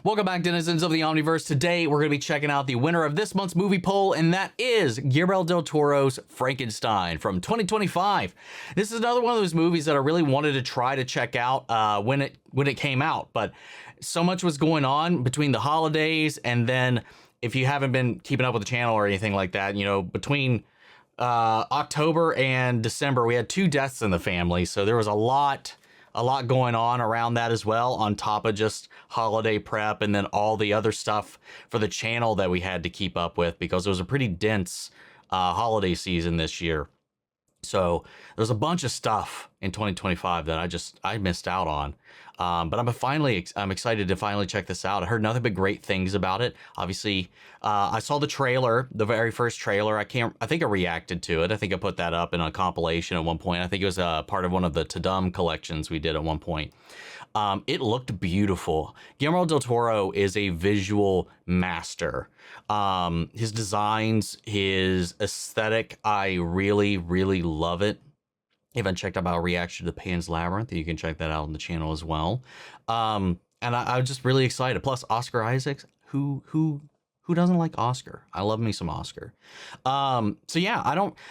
Welcome back, denizens of the Omniverse. Today, we're going to be checking out the winner of this month's movie poll, and that is Guillermo del Toro's Frankenstein from 2025. This is another one of those movies that I really wanted to try to check out when it came out, but so much was going on between the holidays, and then if you haven't been keeping up with the channel or anything like that, you know, between October and December, we had 2 deaths in the family, so there was a lot going on around that as well, on top of just holiday prep and then all the other stuff for the channel that we had to keep up with, because it was a pretty dense holiday season this year. So there's a bunch of stuff in 2025 that I missed out on. But I'm excited to finally check this out. I heard nothing but great things about it. Obviously, I saw the trailer, the very first trailer. I think I reacted to it. I think I put that up in a compilation at one point. I think it was part of one of the Tadum collections we did at one point. It looked beautiful. Guillermo del Toro is a visual master. His designs, his aesthetic, I really, really love it. If you haven't checked out our reaction to Pan's Labyrinth, you can check that out on the channel as well. And I'm just really excited. Plus, Oscar Isaacs, who doesn't like Oscar? I love me some Oscar. So yeah,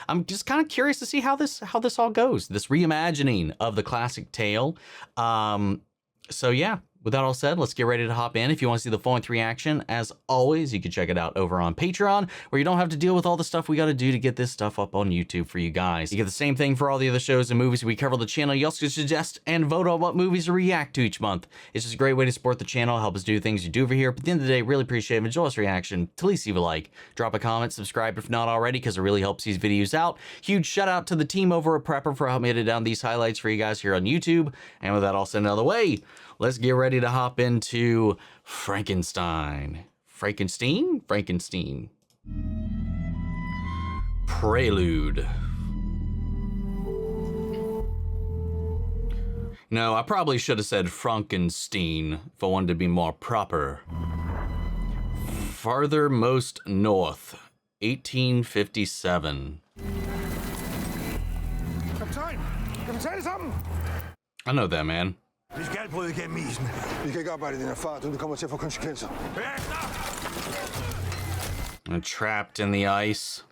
I'm just kind of curious to see how this all goes. This reimagining of the classic tale. So yeah, with that all said, let's get ready to hop in. If you want to see the full-length reaction, as always, you can check it out over on Patreon, where you don't have to deal with all the stuff we got to do to get this stuff up on YouTube for you guys. You get the same thing for all the other shows and movies we cover on the channel. You also can suggest and vote on what movies to react to each month. It's just a great way to support the channel, help us do things you do over here. But at the end of the day, really appreciate it. Enjoy this reaction. To least leave a like, drop a comment, subscribe if not already, because it really helps these videos out. Huge shout out to the team over at Prepper for helping me edit down these highlights for you guys here on YouTube. And with that all said out of the way, let's get ready to hop into Frankenstein. Frankenstein? Prelude. No, I probably should have said Frankenstein if I wanted to be more proper. Farthermost North, 1857. I know that, man. Vi skal bryde igennem isen. Vi kan ikke arbejde i den her fart, uden det kommer til at få konsekvenser. I'm trapped in the ice.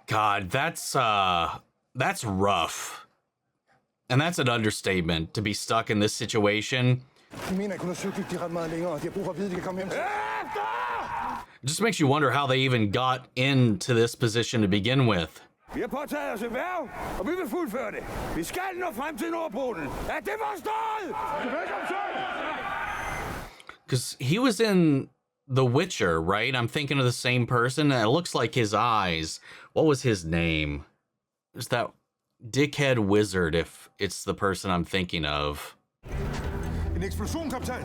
God, that's rough. And that's an understatement, to be stuck in this situation. It just makes you wonder how they even got into this position to begin with. Vi har påtaget os et værv, og vi vil fuldføre det. Vi skal nå frem til Nordpolen. Er det forstået? Because he was in The Witcher, right? I'm thinking of the same person, and it looks like his eyes. What was his name? Is that dickhead wizard, if it's the person I'm thinking of? En eksplosion, kaptajn.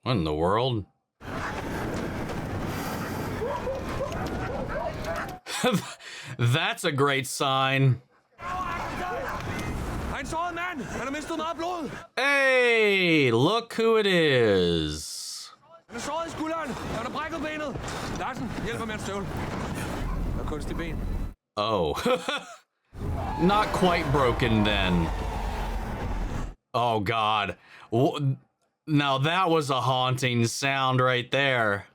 What in the world? That's a great sign. Hey, look who it is. Oh, not quite broken then. Oh God. Now that was a haunting sound right there.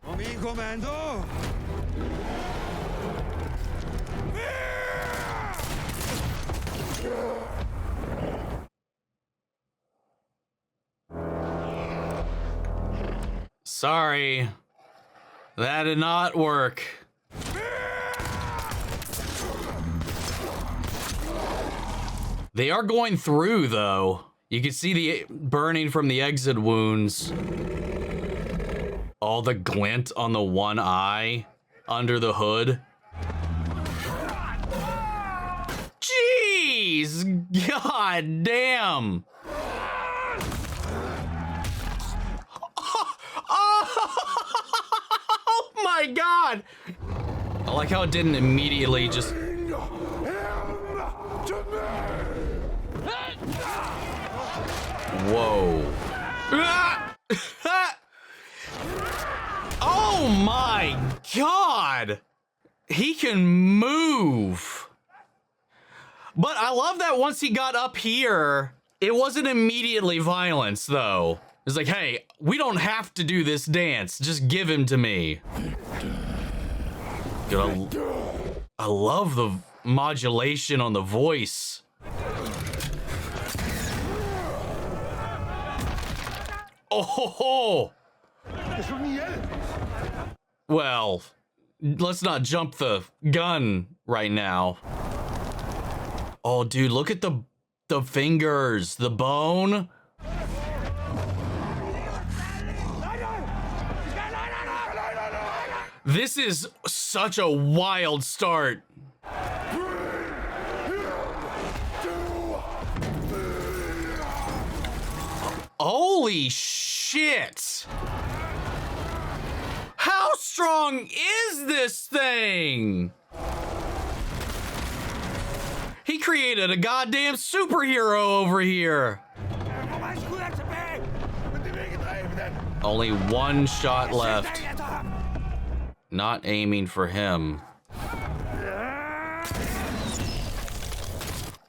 Sorry, that did not work. They are going through, though. You can see the burning from the exit wounds. All the glint on the one eye under the hood. Jeez, god damn. Oh my god! I like how it didn't immediately just... Whoa. Oh my god! He can move! But I love that once he got up here, it wasn't immediately violence, though. It's like, hey, we don't have to do this dance. Just give him to me. Dude, I love the modulation on the voice. Oh ho ho! Well, let's not jump the gun right now. Oh, dude, look at the fingers, the bone. This is such a wild start. Holy shit! How strong is this thing? He created a goddamn superhero over here. Only one shot left. Not aiming for him.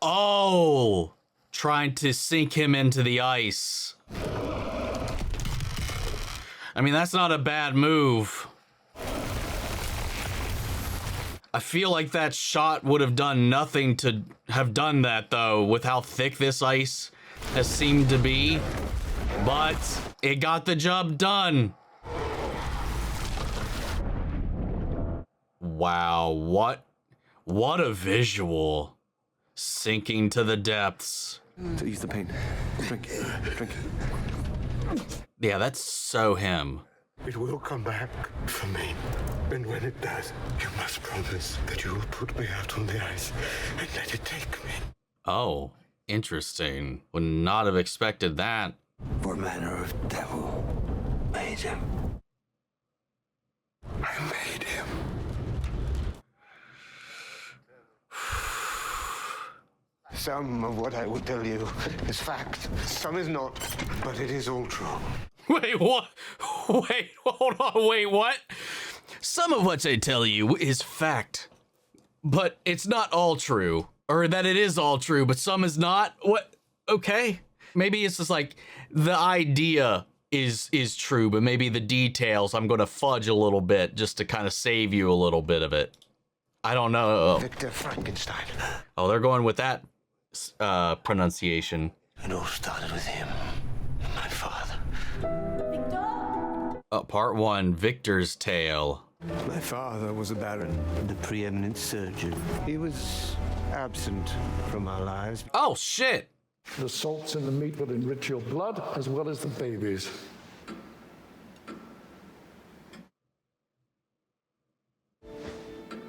Oh! Trying to sink him into the ice. I mean, that's not a bad move. I feel like that shot would have done nothing to have done that, though, with how thick this ice has seemed to be. But it got the job done. Wow, what a visual. Sinking to the depths. To ease the pain. Drink. Yeah, that's so him. It will come back for me. And when it does, you must promise that you will put me out on the ice and let it take me. Oh, interesting. Would not have expected that. What manner of devil made him? I made him. Some of what I will tell you is fact. Some is not, but it is all true. Wait, what? Wait, hold on, wait, what? Some of what I tell you is fact, but it's not all true. Or that it is all true, but some is not? What? Okay. Maybe it's just like the idea is true, but maybe the details I'm going to fudge a little bit just to kind of save you a little bit of it. I don't know. Victor Frankenstein. Oh, they're going with that pronunciation. It all started with him, my father. Part 1, Victor's Tale. My father was a baron and a preeminent surgeon. He was absent from our lives. Oh, shit. The salts in the meat will enrich your blood as well as the baby's.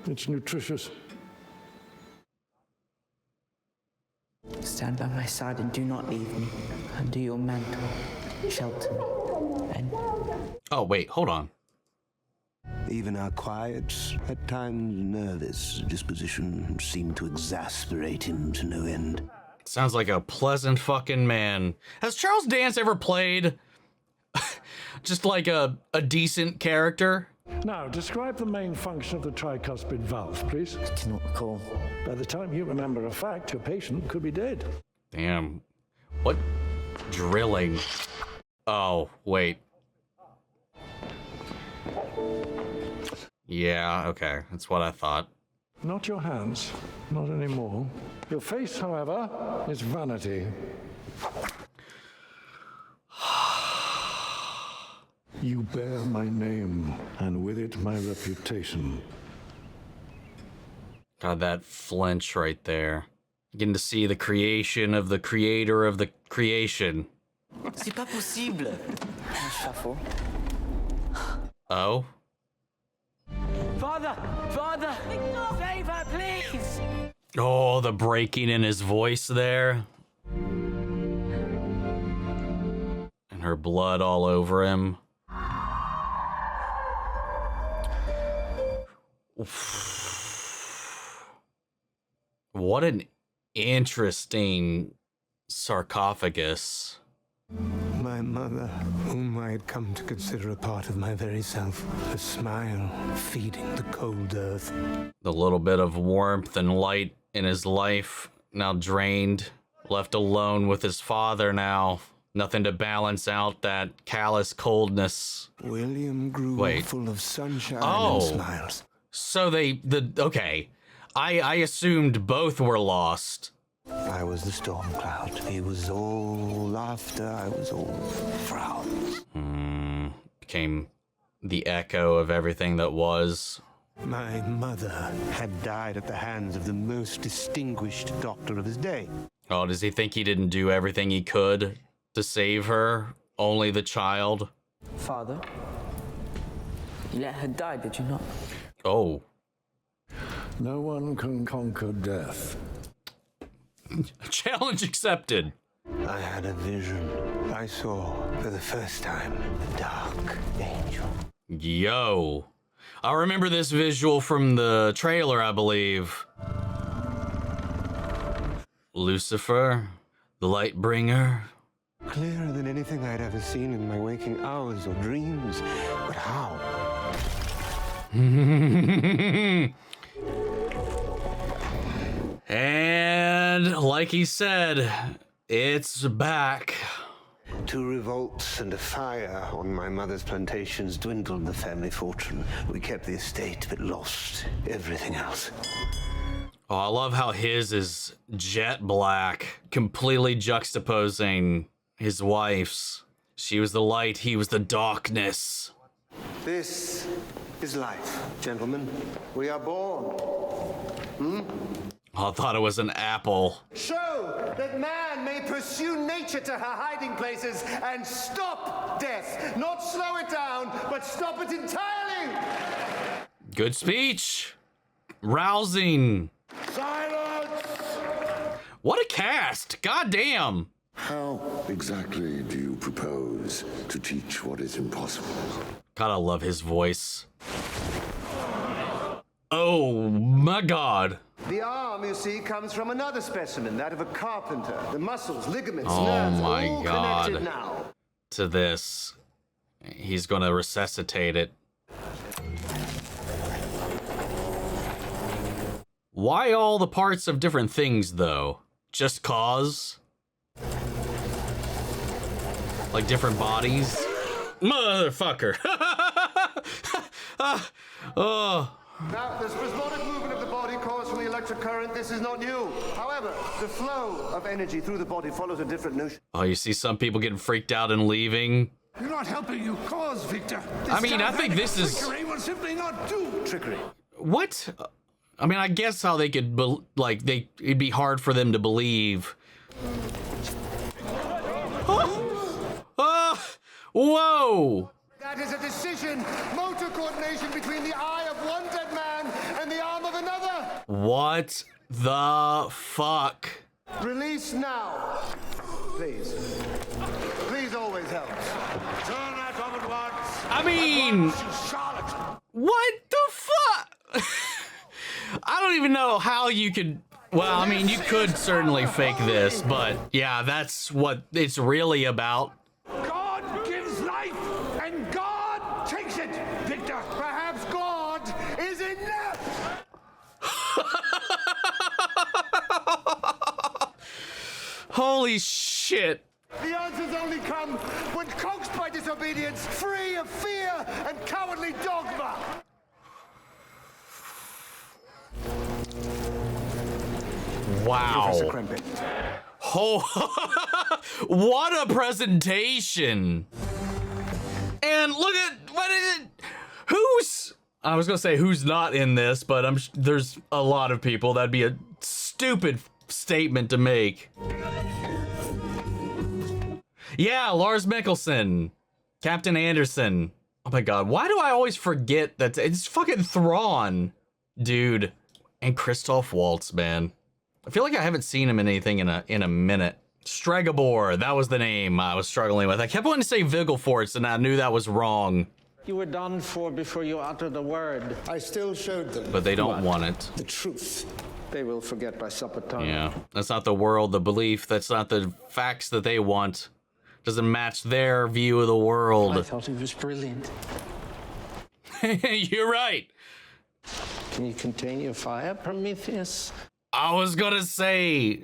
It's nutritious. Stand by my side and do not leave me. Under your mantle, shelter me. And Oh, wait, hold on. Even our quiet, at times nervous disposition seemed to exasperate him to no end. Sounds like a pleasant fucking man. Has Charles Dance ever played just like a decent character? Now, describe the main function of the tricuspid valve, please. I cannot recall. By the time you remember a fact, your patient could be dead. Damn. What drilling? Oh, wait. Yeah, okay. That's what I thought. Not your hands, not anymore. Your face, however, is vanity. You bear my name, and with it my reputation. God, that flinch right there. Getting to see the creation of the creator of the creation. C'est pas possible. Un chapeau. Oh? Father! Father! Save her, please! Oh, the breaking in his voice there. And her blood all over him. What an interesting sarcophagus. My mother, whom I had come to consider a part of my very self, a smile feeding the cold earth. The little bit of warmth and light in his life Now drained, left alone with his father now. Nothing to balance out that callous coldness. William grew full of sunshine and smiles. So okay. I assumed both were lost. I was the storm cloud. He was all laughter. I was all frowns. Became the echo of everything that was. My mother had died at the hands of the most distinguished doctor of his day. Oh, does he think he didn't do everything he could to save her? Only the child? Father, you let her die, did you not? Oh. No one can conquer death. Challenge accepted. I had a vision. I saw, for the first time, a dark angel. Yo. I remember this visual from the trailer, I believe. Lucifer, the light bringer. Clearer than anything I'd ever seen in my waking hours or dreams. But how? And like he said, it's back. Two revolts and a fire on my mother's plantations dwindled the family fortune. We kept the estate, but lost everything else. Oh, I love how his is jet black, completely juxtaposing his wife's. She was the light, he was the darkness. This is life, gentlemen. We are born. Oh, I thought it was an apple. Show that man may pursue nature to her hiding places and stop death. Not slow it down, but stop it entirely. Good speech. Rousing. Silence! What a cast. God damn. How exactly do you propose to teach what is impossible? Gotta love his voice. Oh my God. The arm, you see, comes from another specimen, that of a carpenter. The muscles, ligaments, Oh nerves, my all God. connected now. To this. He's gonna resuscitate it. Why all the parts of different things, though? Just cause? Like different bodies? Motherfucker. Oh. Now, the spasmodic movement of the body caused from the electric current, this is not new. However, the flow of energy through the body follows a different notion. Oh, you see some people getting freaked out and leaving? You're not helping your cause, Victor. I mean, I think this is... Trickery will simply not do. Trickery. What? I mean, I guess how they could, it'd be hard for them to believe. Whoa! That is a decision, motor coordination between the eye of one dead man and the arm of another. What the fuck? Release now. Please. Please always help. Turn that woman once. I mean, Charlotte. what the fuck? I don't even know how you could... Well, I mean, you could certainly fake this, but yeah, that's what it's really about. God gives life, and God takes it, Victor. Perhaps God is enough. Holy shit. The answers only come when coaxed by disobedience, free of fear and cowardly dogma. Wow. Professor Krempin. Oh, what a presentation. And look at, what is it? Who's, I was going to say who's not in this, but there's a lot of people. That'd be a stupid statement to make. Yeah, Lars Mikkelsen, Captain Anderson. Oh my God, why do I always forget that it's fucking Thrawn, dude. And Christoph Waltz, man. I feel like I haven't seen him in anything in a minute. Stregobor, that was the name I was struggling with. I kept wanting to say Vigilforts, and I knew that was wrong. You were done for before you uttered a word. I still showed them. But they don't want it. The truth. They will forget by supper time. Yeah, that's not the world, the belief. That's not the facts that they want. Doesn't match their view of the world. I thought he was brilliant. You're right. Can you contain your fire, Prometheus? I was gonna say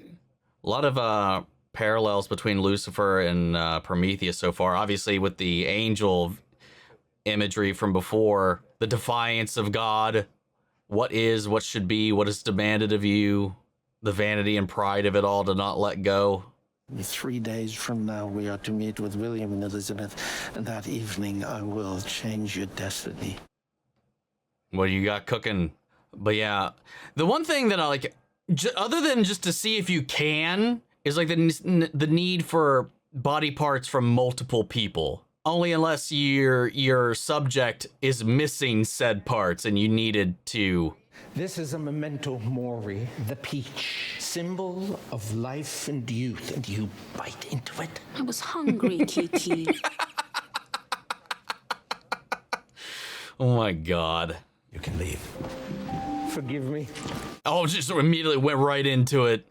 a lot of parallels between Lucifer and Prometheus so far. Obviously, with the angel imagery from before, the defiance of God, what is, what should be, what is demanded of you, the vanity and pride of it all to not let go. 3 days from now, we are to meet with William and Elizabeth, and that evening I will change your destiny. What do you got cooking? But yeah, the one thing that I like, other than just to see if you can, is like the need for body parts from multiple people. Only unless your subject is missing said parts and you needed to. This is a memento mori, the peach, symbol of life and youth, and you bite into it. I was hungry, Kiki. Oh my God. You can leave. Forgive me. Oh, just immediately went right into it.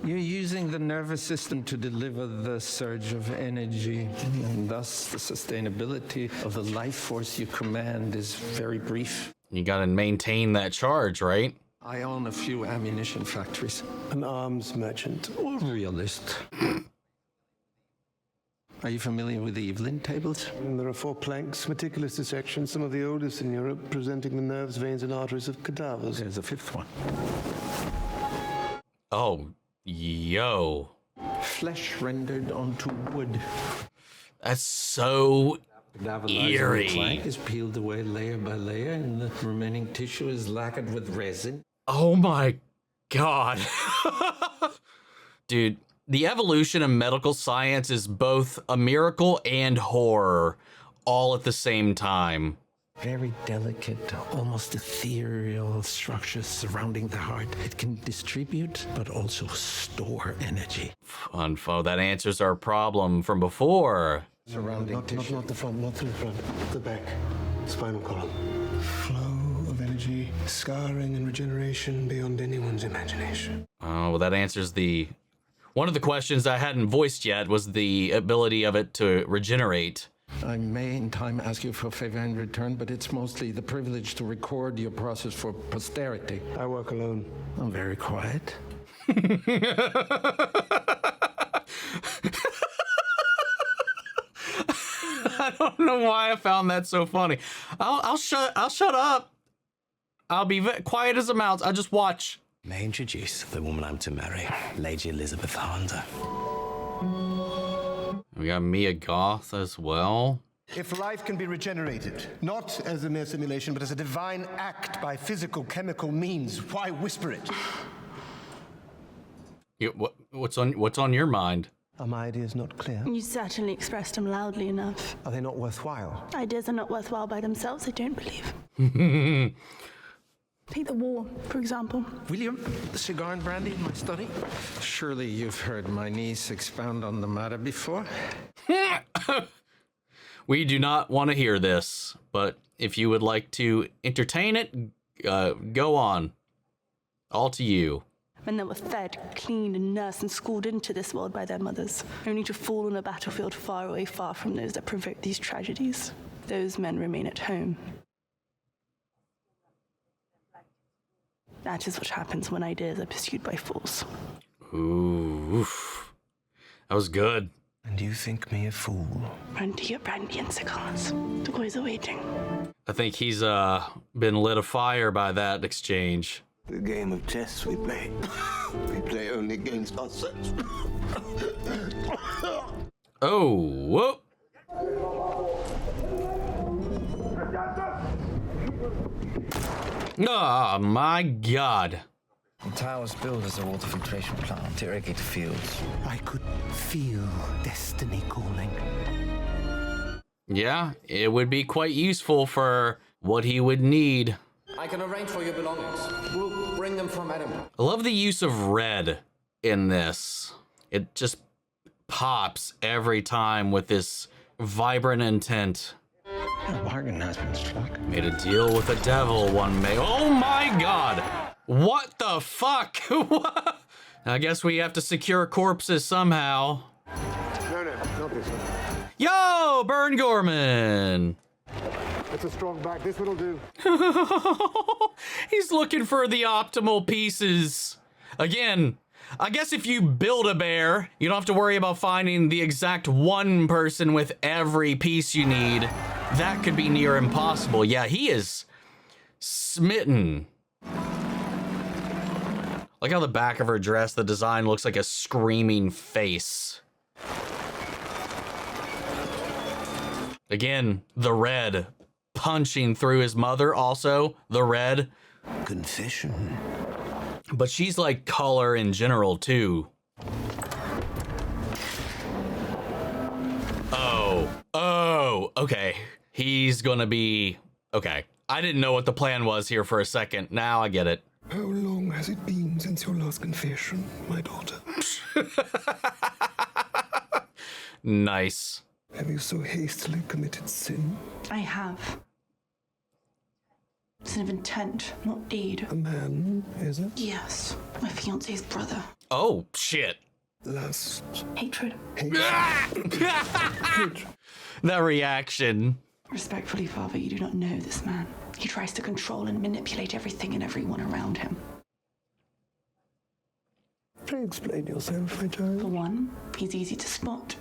You're using the nervous system to deliver the surge of energy, and thus the sustainability of the life force you command is very brief. You gotta maintain that charge, right? I own a few ammunition factories. An arms merchant. Or realist. Are you familiar with the Evelyn tables? And there are 4 planks, meticulous dissections, some of the oldest in Europe, presenting the nerves, veins, and arteries of cadavers. There's a 5th one. Oh, yo. Flesh rendered onto wood. That's so eerie. The plank is peeled away layer by layer, and the remaining tissue is lacquered with resin. Oh my God. Dude, the evolution of medical science is both a miracle and horror all at the same time. Very delicate, almost ethereal structures surrounding the heart. It can distribute, but also store energy. Fun, foe. That answers our problem from before. Surrounding tissue. Not the front, not the front. The back. Spinal column. Flow of energy, scarring and regeneration beyond anyone's imagination. Oh, well, that answers the... One of the questions I hadn't voiced yet was the ability of it to regenerate. I may in time ask you for a favor in return, but it's mostly the privilege to record your process for posterity. I work alone. I'm very quiet. I don't know why I found that so funny. I'll shut up. I'll be quiet as a mouse. I'll just watch. May I introduce the woman I'm to marry, Lady Elizabeth Hunter. We got Mia Goth as well. If life can be regenerated, not as a mere simulation, but as a divine act by physical, chemical means, why whisper it? What's on your mind? Are my ideas not clear? You certainly expressed them loudly enough. Are they not worthwhile? Ideas are not worthwhile by themselves, I don't believe. Take the war, for example. William, the cigar and brandy in my study? Surely you've heard my niece expound on the matter before. We do not want to hear this, but if you would like to entertain it, go on. All to you. When they were fed, cleaned, and nursed and schooled into this world by their mothers, only to fall on a battlefield far away, far from those that provoked these tragedies. Those men remain at home. That is what happens when ideas are pursued by fools. Ooh, that was good. And you think me a fool? Run to your brandy and cigars. The boys are waiting. I think he's been lit afire by that exchange. The game of chess we play. We play only against ourselves. Oh, whoop. Oh my God. The tower was built as a water filtration plant to irrigate the fields. I could feel destiny calling. Yeah, it would be quite useful for what he would need. I can arrange for your belongings. We'll bring them from Edinburgh. I love the use of red in this. It just pops every time with this vibrant intent. A bargain has been struck. Made a deal with the devil one May. Oh my God! What the fuck? I guess we have to secure corpses somehow. No, not this one. Yo, Burn Gorman! It's a strong back. This one'll do. He's looking for the optimal pieces. Again, I guess if you build a bear, you don't have to worry about finding the exact one person with every piece you need. That could be near impossible. Yeah, he is smitten. Like how the back of her dress, the design looks like a screaming face. Again, the red punching through his mother, also the red. Confession. But she's like color in general too. Oh, okay. He's gonna be, okay. I didn't know what the plan was here for a second. Now I get it. How long has it been since your last confession, my daughter? Nice. Have you so hastily committed sin? I have. Sin of intent, not deed. A man, is it? Yes, my fiance's brother. Oh, shit. Lust. Hatred. That reaction. Respectfully, Father, you do not know this man. He tries to control and manipulate everything and everyone around him. Pray explain yourself, my child. For one, he's easy to spot.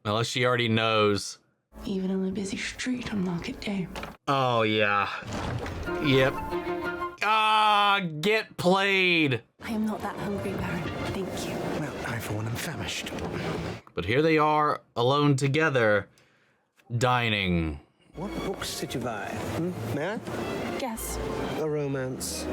Unless she already knows. Even on a busy street on market day. Oh, yeah. Yep. Ah, get played. I am not that hungry, Baron. Thank you. Well, I for one am famished. But here they are, alone together, dining. What books did you buy? May I? Yes. A romance.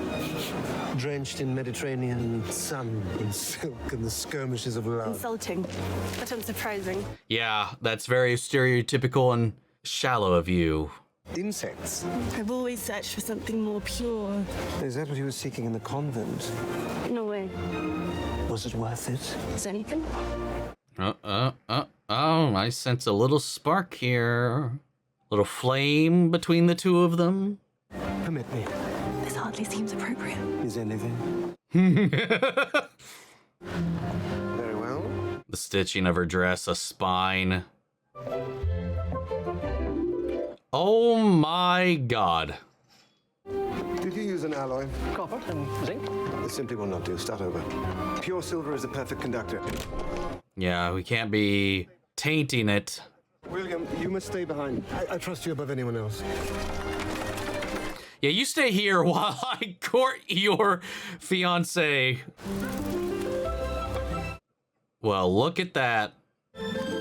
Drenched in Mediterranean sun and silk and the skirmishes of love. Insulting, but unsurprising. Yeah, that's very stereotypical and shallow of you. Insects. I've always searched for something more pure. Is that what you were seeking in the convent? In a way. Was it worth it? Is anything? Oh, I sense a little spark here. Little flame between the two of them. Permit me. This hardly seems appropriate. Is anything? Very well. The stitching of her dress, a spine. Oh my god. Did you use an alloy? Copper and zinc. It simply will not do. Start over. Pure silver is a perfect conductor. Yeah, we can't be tainting it. William, you must stay behind. I trust you above anyone else. Yeah, you stay here while I court your fiancé. Well, look at that.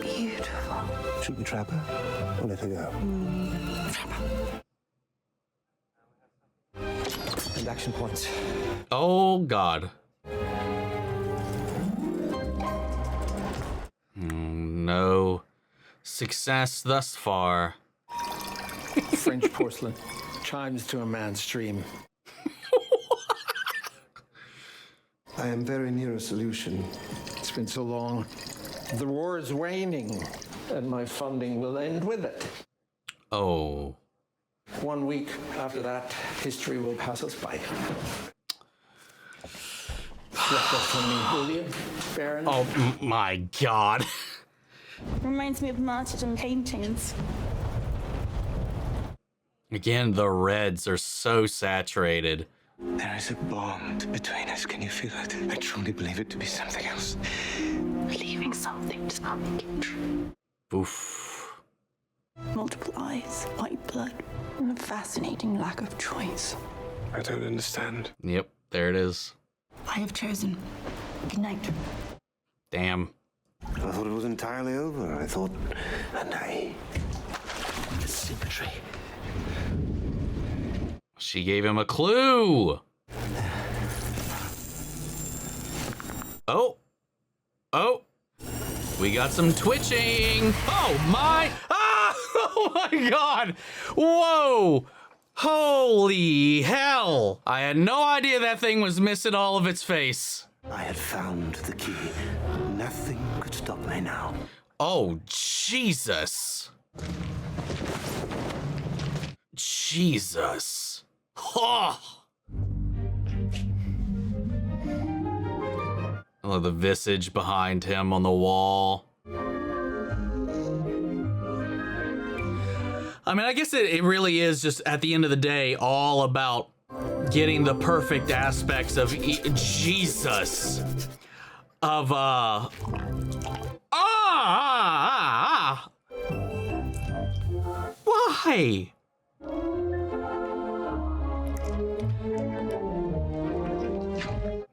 Beautiful. Should we trap her or let her go? Trap her. And action points. Oh, God. No success thus far. French porcelain chimes to a man's dream. I am very near a solution. It's been so long. The war is waning, and my funding will end with it. Oh. 1 week after that, history will pass us by. Swept up from me, will you, Baron? Oh, my God. Reminds me of martyrdom paintings. Again, the reds are so saturated. There is a bond between us. Can you feel it? I truly believe it to be something else. Believing something does not make it true. Oof. Multiple eyes, white blood, and a fascinating lack of choice. I don't understand. Yep, there it is. I have chosen. Good night. Damn. I thought it was entirely over. I thought, and I... The symmetry. She gave him a clue. Oh. Oh. We got some twitching. Oh, my. Ah! Oh, my God. Whoa. Holy hell. I had no idea that thing was missing all of its face. I had found the key. Nothing could stop me now. Oh, Jesus. Jesus. Oh. I love the visage behind him on the wall. I mean, I guess it really is just, at the end of the day, all about getting the perfect aspects of Jesus. Of why?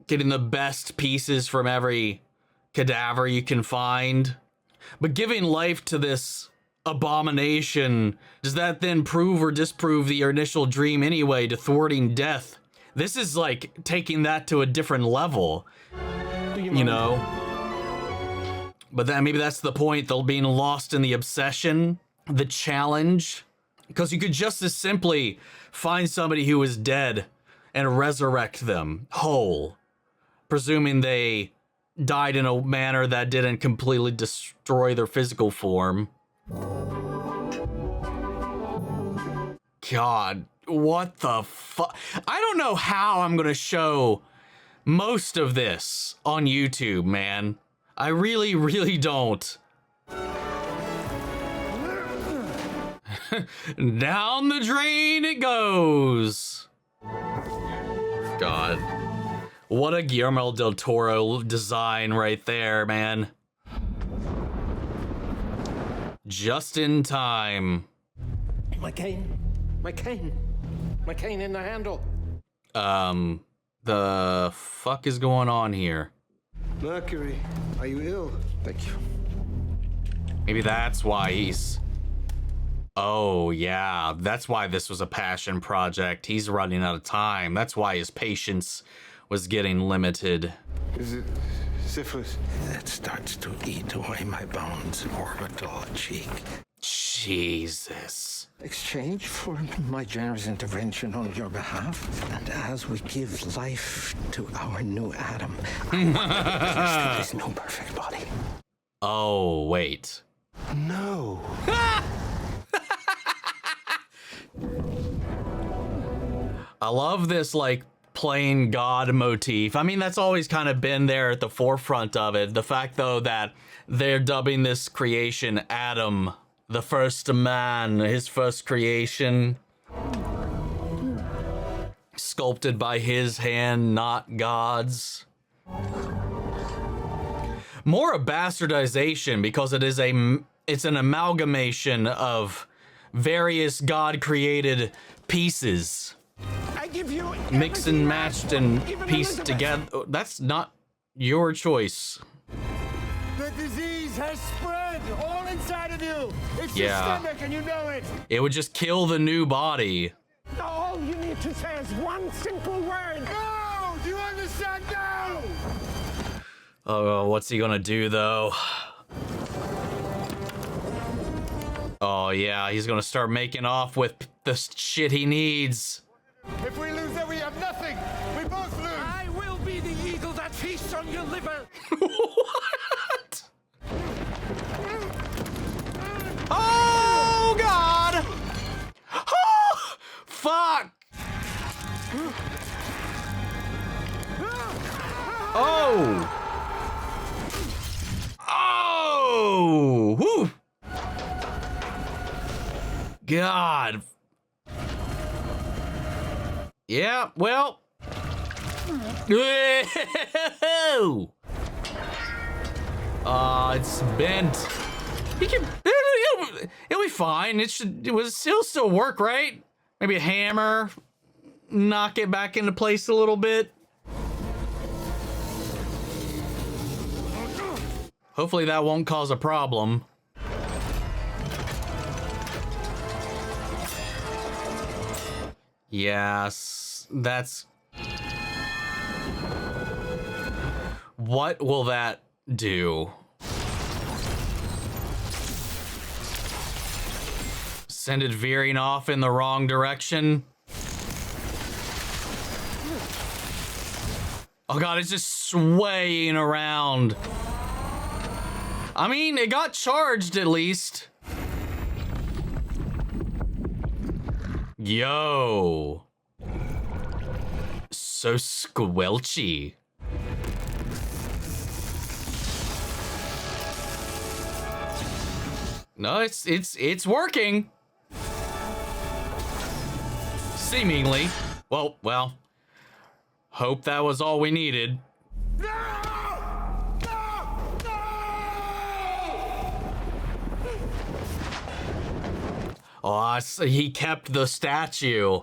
Getting the best pieces from every cadaver you can find. But giving life to this abomination, does that then prove or disprove your initial dream anyway to thwarting death? This is like taking that to a different level, you know? But then maybe that's the point, though, being lost in the obsession, the challenge. Because you could just as simply find somebody who is dead and resurrect them whole, presuming they died in a manner that didn't completely destroy their physical form. God, what the fuck? I don't know how I'm gonna show most of this on YouTube, man. I really, really don't. Down the drain it goes. God. What a Guillermo del Toro design right there, man. Just in time. My cane. My cane. My cane in the handle. The fuck is going on here? Mercury, are you ill? Thank you. Maybe that's why he's... Oh, yeah. That's why this was a passion project. He's running out of time. That's why his patience was getting limited. Is it syphilis? That starts to eat away my bones, orbital cheek. Jesus. Exchange for my generous intervention on your behalf, and as we give life to our new Adam, I want this new perfect body. Oh, wait. No. I love this, like, playing God motif. I mean, that's always kind of been there at the forefront of it. The fact, though, that they're dubbing this creation Adam, the first man, his first creation, sculpted by his hand, not God's. More a bastardization, because it's an amalgamation of various God-created pieces. I give you Mixed and matched and pieced together. That's not your choice. The disease has spread all inside of you. It's Yeah. systemic and you know it. It would just kill the new body. All you need to say is one simple word. No! Do you understand now? Oh, what's he gonna do though? Oh yeah, he's gonna start making off with the shit he needs. If we lose, then we have nothing. We both lose. I will be the eagle that feasts on your liver. What? Oh God! Oh, fuck! Oh! Oh! Whew. God. Yeah, well. It's bent. It'll be fine. It'll still work, right? Maybe a hammer, knock it back into place a little bit. Hopefully that won't cause a problem. Yes, that's... What will that do? Send it veering off in the wrong direction? Oh God, it's just swaying around. I mean, it got charged at least. Yo. So squelchy. No, it's working. Seemingly. Well, hope that was all we needed. Oh, he kept the statue.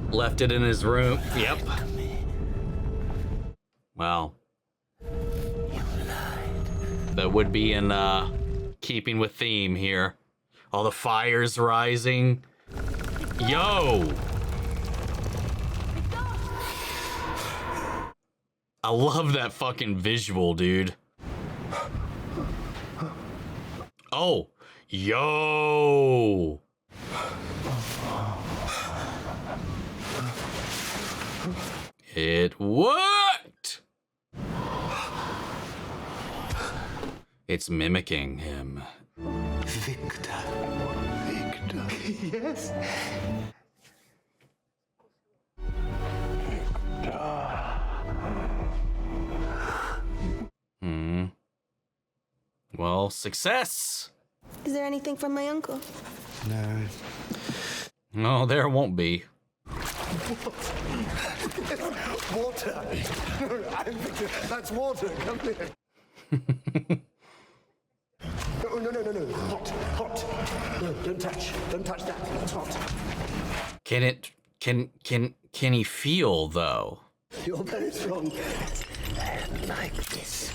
Left it in his room. Yep. Wow. That would be in keeping with theme here. All the fires rising. Yo! I love that fucking visual, dude. Oh! Yo! It worked! It's mimicking him. Victor. Victor. Yes. Well, success! Is there anything from my uncle? No. No, there won't be. Water. That's water. Come here. No. Hot. No, don't touch. Don't touch that. It's hot. Can he feel though? You're very strong. Like this.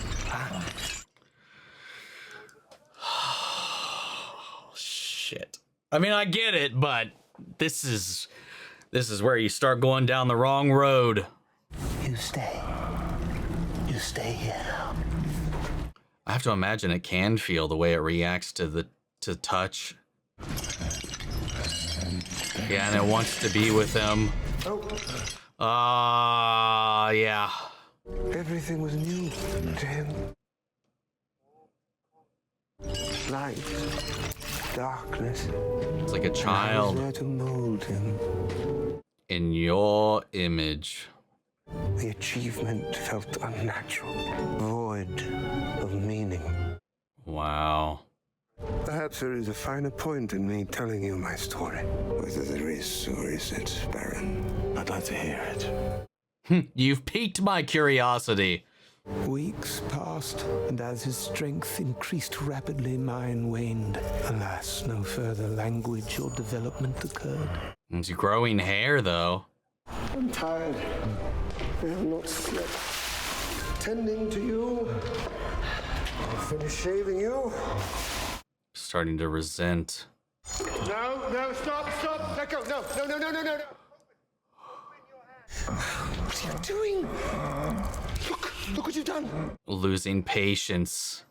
Shit. I mean, I get it, but this is where you start going down the wrong road. You stay. You stay here now. I have to imagine it can feel the way it reacts to touch. Yeah, and it wants to be with him. Yeah. Everything was new to him. Light, darkness. It's like a child. I was there to mold him. In your image. The achievement felt unnatural, void of meaning. Wow. Perhaps there is a finer point in me telling you my story. Whether there is or isn't, Baron, I'd like to hear it. You've piqued my curiosity. Weeks passed, and as his strength increased rapidly, mine waned. Alas, no further language or development occurred. It's growing hair, though. I'm tired. I have not slept. Tending to you. I'll finish shaving you. Starting to resent. No, stop. Let go. No. What are you doing? Look what you've done. Losing patience.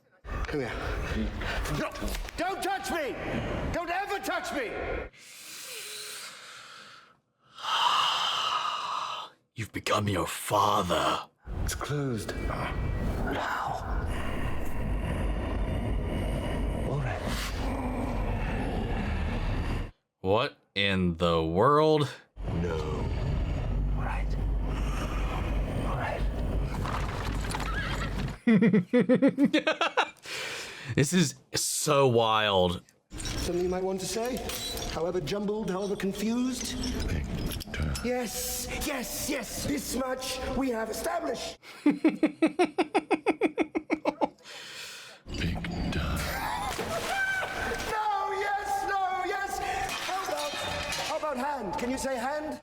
Come here. No, don't touch me! Don't ever touch me! You've become your father. It's closed. But how? All right. What in the world? No. All right. This is so wild. Something you might want to say? However jumbled, however confused? Victor. Yes. This much we have established. Victor. No, yes. How about hand? Can you say hand?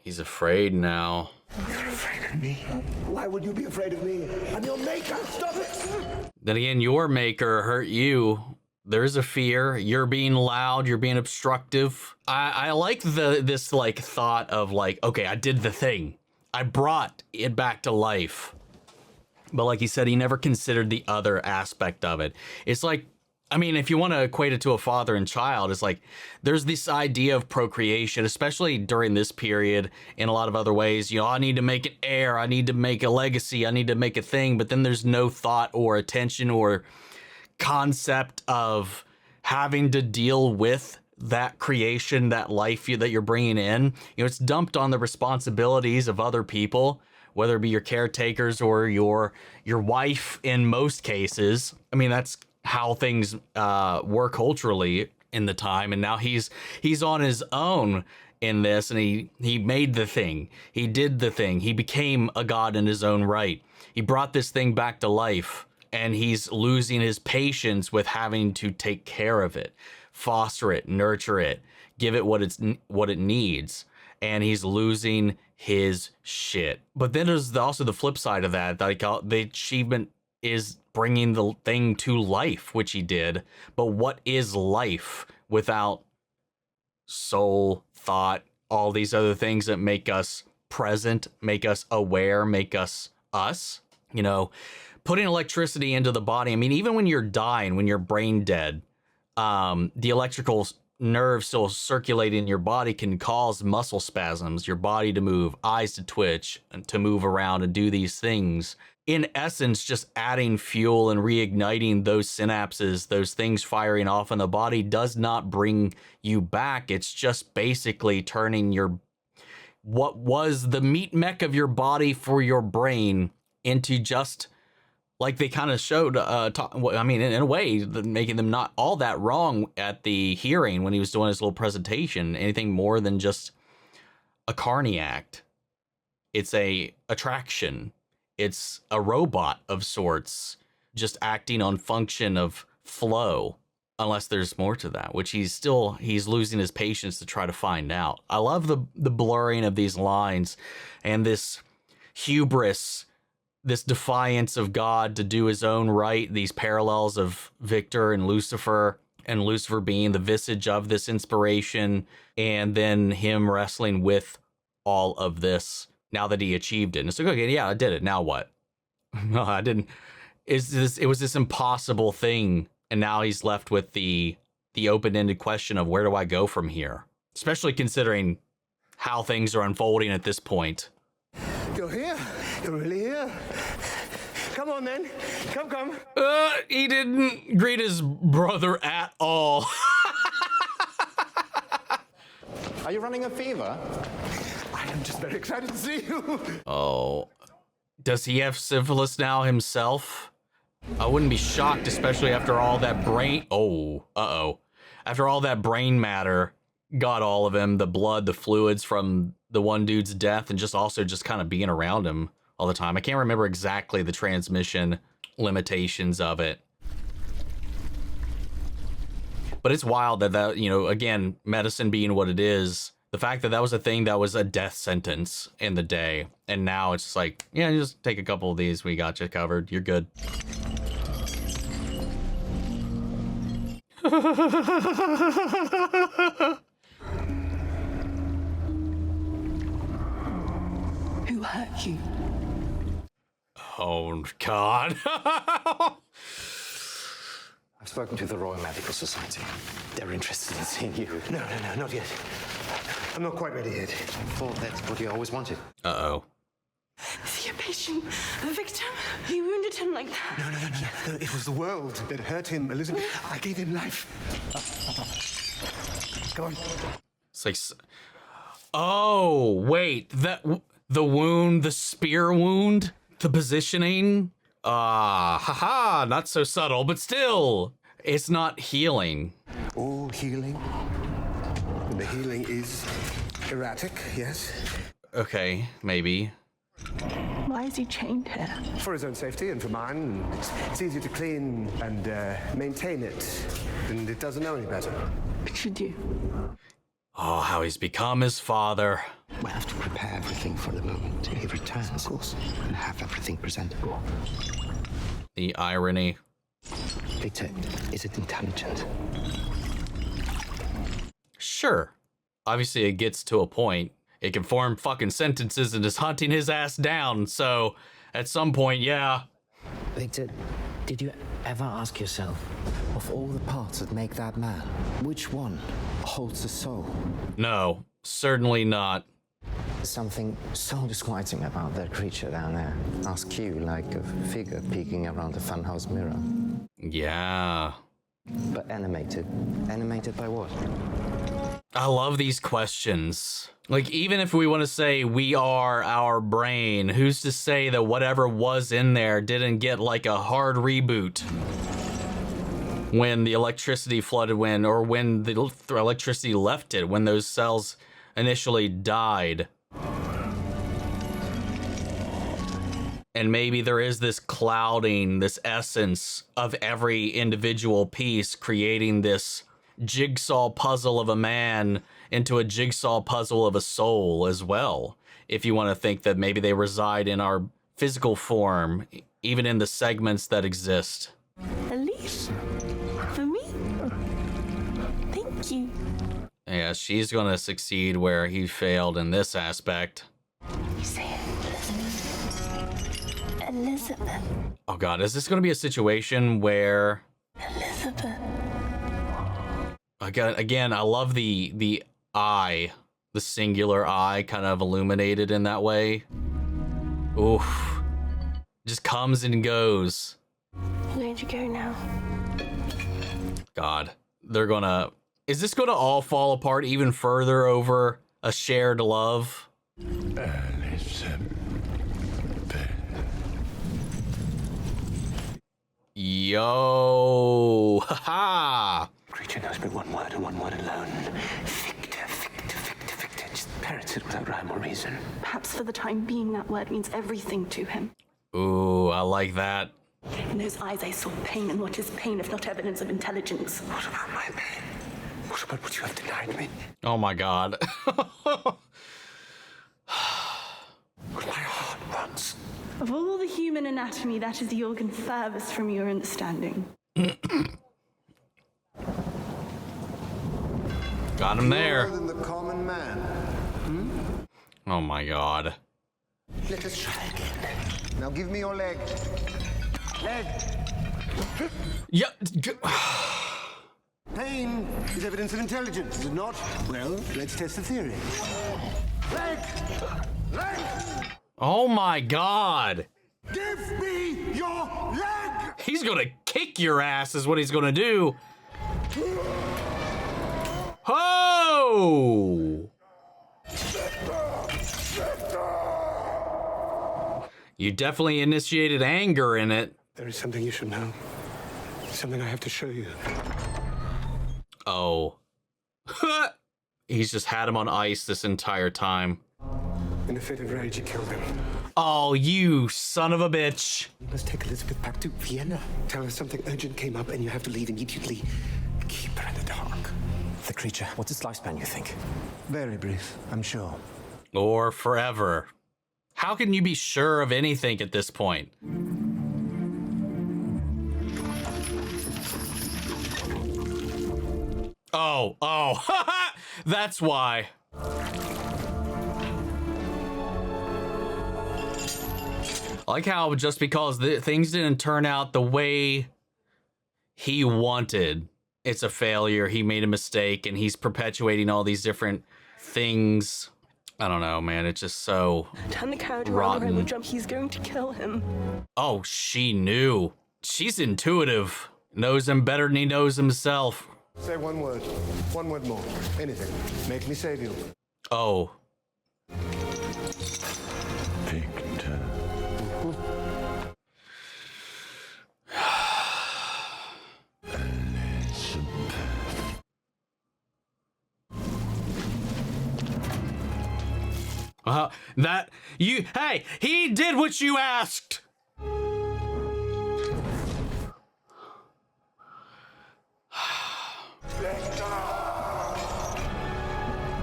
He's afraid now. You're afraid of me? Why would you be afraid of me? I'm your maker. Stop it. Then again, your maker hurt you. There's a fear. You're being loud. You're being obstructive. I like this like thought of like, okay, I did the thing. I brought it back to life. But like he said, he never considered the other aspect of it. It's like, I mean, if you want to equate it to a father and child, it's like there's this idea of procreation, especially during this period in a lot of other ways. You know, I need to make an heir. I need to make a legacy. I need to make a thing. But then there's no thought or attention or concept of having to deal with that creation, that life that you're bringing in. You know, it's dumped on the responsibilities of other people, whether it be your caretakers or your wife in most cases. I mean, that's how things were culturally in the time, and now he's on his own in this, and he made the thing. He did the thing. He became a god in his own right. He brought this thing back to life, and he's losing his patience with having to take care of it, foster it, nurture it, give it what it needs, and he's losing his shit. But then there's also the flip side of that. Like the achievement is bringing the thing to life, which he did. But what is life without soul, thought, all these other things that make us present, make us aware, make us us? You know, putting electricity into the body. I mean, even when you're dying, when you're brain dead, the electrical nerves still circulating in your body can cause muscle spasms, your body to move, eyes to twitch, and to move around and do these things. In essence, just adding fuel and reigniting those synapses, those things firing off in the body, does not bring you back. It's just basically turning what was the meat mech of your body for your brain into just, like they kind of showed, I mean, in a way, making them not all that wrong at the hearing when he was doing his little presentation, anything more than just a carny act. It's a attraction. It's a robot of sorts, just acting on function of flow, unless there's more to that, which he's losing his patience to try to find out. I love the blurring of these lines and this hubris, this defiance of God to do his own right, these parallels of Victor and Lucifer being the visage of this inspiration, and then him wrestling with all of this now that he achieved it. And it's like, okay, yeah, I did it. Now what? No, I didn't. It was this impossible thing, and now he's left with the open-ended question of where do I go from here? Especially considering how things are unfolding at this point. You're here? You're really here? Come on, then. Come. He didn't greet his brother at all. Are you running a fever? I am just very excited to see you. Oh, does he have syphilis now himself? I wouldn't be shocked, especially after all that brain. Oh, after all that brain matter got all of him, the blood, the fluids from the one dude's death, and just kind of being around him all the time. I can't remember exactly the transmission limitations of it. But it's wild that, you know, again, medicine being what it is, the fact that that was a thing that was a death sentence in the day, and now it's just like, yeah, just take a couple of these, we got you covered, you're good. Who hurt you? Oh, God. I've spoken to the Royal Medical Society. They're interested in seeing you. No, not yet. I'm not quite ready yet. I thought that's what you always wanted. Uh-oh. Is he a patient? A victim? You wounded him like that? No. It was the world that hurt him, Elizabeth. I gave him life. Come on. It's like, oh, wait, the wound, the spear wound, the positioning. Haha, not so subtle, but still, it's not healing. All healing. And the healing is erratic, yes? Okay, maybe. Why is he chained here? For his own safety and for mine. It's easier to clean and maintain it, and it doesn't know any better. What should you? Oh, how he's become his father. We have to prepare everything for the moment he returns, of course, and have everything presentable. The irony. Victor, is it intelligent? Sure. Obviously, it gets to a point. It can form fucking sentences and is hunting his ass down, so at some point, yeah. Victor, did you ever ask yourself, of all the parts that make that man, which one holds the soul? No, certainly not. Something so disquieting about that creature down there. Ask you like a figure peeking around a funhouse mirror. Yeah. But animated. Animated by what? I love these questions. Like, even if we want to say we are our brain, who's to say that whatever was in there didn't get like a hard reboot? when the electricity flooded, when the electricity left it, when those cells initially died. And maybe there is this clouding, this essence of every individual piece, creating this jigsaw puzzle of a man into a jigsaw puzzle of a soul as well. If you want to think that maybe they reside in our physical form, even in the segments that exist. Elise? For me? Thank you. Yeah, she's going to succeed where he failed in this aspect. You say it, Elizabeth. Elizabeth. Oh God, is this going to be a situation where... Elizabeth. Again, I love the eye, the singular eye kind of illuminated in that way. Oof. Just comes and goes. I'm going to go now. God, they're gonna... Is this gonna all fall apart even further over a shared love? Yo, haha. Creature knows but one word and one word alone. Victor, Victor, Victor, Victor. Just parrots it without rhyme or reason. Perhaps for the time being, that word means everything to him. Ooh, I like that. In those eyes I saw pain, and what is pain if not evidence of intelligence? What about my pain? What about what you have denied me? Oh my God. What my heart wants. Of all the human anatomy, that is the organ furthest from your understanding. Got him there. More than the common man. Oh my God. Let us try again. Now give me your leg. Leg. Yep. Pain is evidence of intelligence, is it not? Well, let's test the theory. Leg. Leg. Oh my God. Give me your leg. He's gonna kick your ass is what he's gonna do. Oh! You definitely initiated anger in it. There is something you should know. Something I have to show you. Oh. He's just had him on ice this entire time. In a fit of rage, he killed him. Oh, you son of a bitch. You must take Elizabeth back to Vienna. Tell her something urgent came up and you have to leave immediately. Keep her in the dark. The creature, what's its lifespan, you think? Very brief, I'm sure. Or forever. How can you be sure of anything at this point? Oh, that's why. I like how just because things didn't turn out the way he wanted, it's a failure. He made a mistake and he's perpetuating all these different things. I don't know, man. It's just so Turn the carriage rotten. around or I will jump. He's going to kill him. Oh, she knew. She's intuitive. Knows him better than he knows himself. Say one word. One word more. Anything. Make me save you. Oh. Victor. Hey, he did what you asked.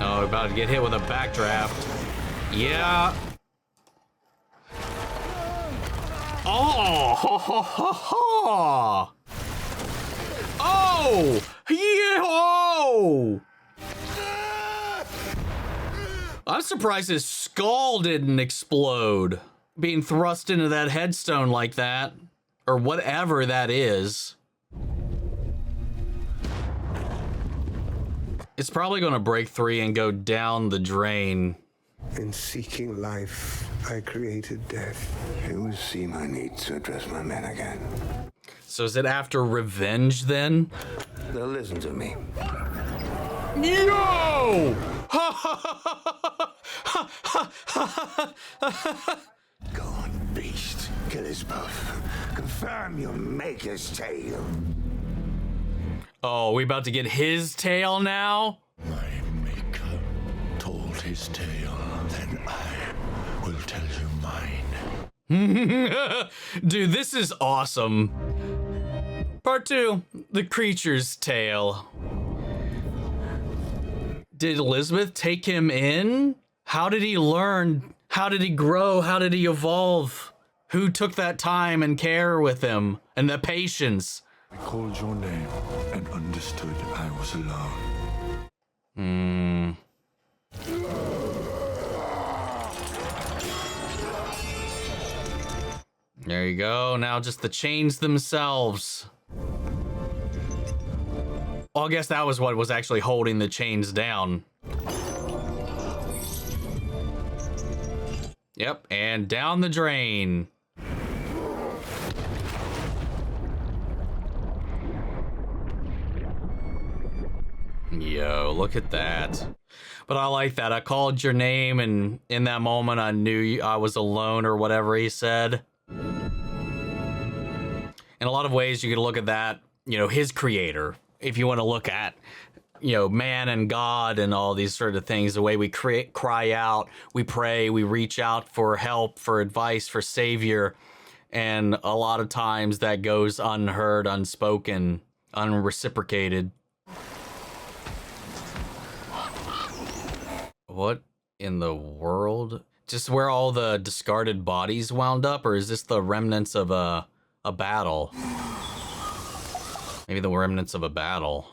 Oh, about to get hit with a backdraft. Yeah. Oh, ho, ho, ho, ho. Oh, yeah. Oh. I'm surprised his skull didn't explode. Being thrust into that headstone like that, or whatever that is. It's probably going to break 3 and go down the drain. In seeking life, I created death. It will see my need to address my men again. So is it after revenge then? They'll listen to me. Yo! Go on, beast. Kill us both. Confirm your maker's tale. Oh, we about to get his tale now? My maker told his tale, then I will tell you mine. Dude, this is awesome. Part 2, the creature's tale. Did Elizabeth take him in? How did he learn? How did he grow? How did he evolve? Who took that time and care with him and the patience? I called your name and understood I was alone. There you go. Now just the chains themselves. Well, I guess that was what was actually holding the chains down. Yep, and down the drain. Yo, look at that. But I like that. I called your name, and in that moment I knew I was alone, or whatever he said. In a lot of ways, you could look at that, you know, his creator. If you want to look at, you know, man and God and all these sort of things, the way we cry out, we pray, we reach out for help, for advice, for savior. And a lot of times that goes unheard, unspoken, unreciprocated. What in the world? Just where all the discarded bodies wound up, or is this the remnants of a battle? Maybe the remnants of a battle.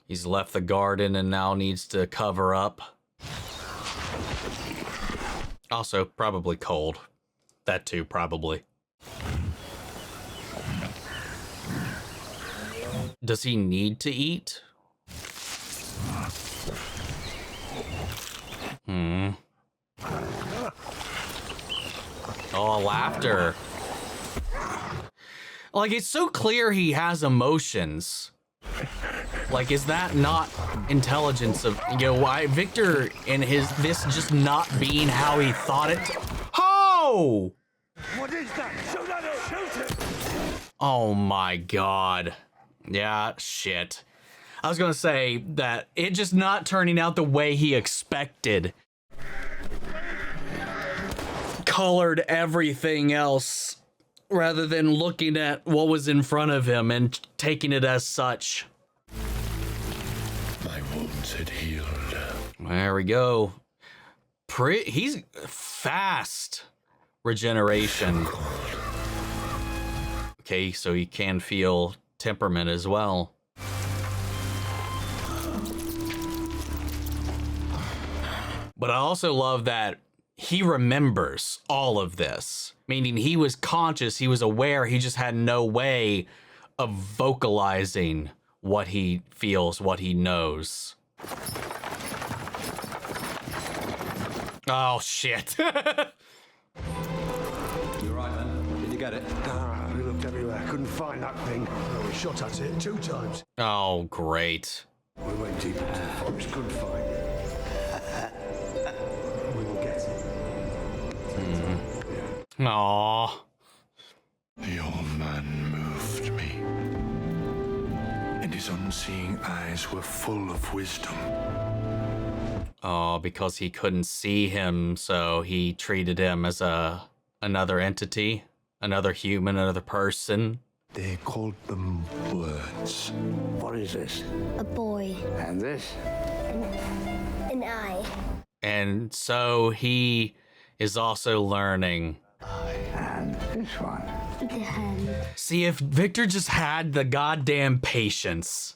He's left the garden and now needs to cover up. Also, probably cold. That too, probably. Does he need to eat? Oh, laughter. Like, it's so clear he has emotions. Like, is that not intelligence of, you know, why Victor and this just not being how he thought it? Oh! What is that? Shoot at it! Shoot it! Oh my God. Yeah, shit. I was gonna say that it just not turning out the way he expected colored everything else rather than looking at what was in front of him and taking it as such. My wounds had healed. There we go. He's fast regeneration. Okay, so he can feel temperament as well. But I also love that he remembers all of this, meaning he was conscious, he was aware, he just had no way of vocalizing what he feels, what he knows. Oh, shit. You right, man? Did you get it? Ah, we looked everywhere. Couldn't find that thing. Well, we shot at it 2 times. Oh, great. We went deep into the forest, couldn't find it. We will get it. Aww. The old man moved me, and his unseeing eyes were full of wisdom. Oh, because he couldn't see him, so he treated him as another entity, another human, another person. They called them words. What is this? A boy. And this? An eye. And so he is also learning. And this one? The hand. See, if Victor just had the goddamn patience,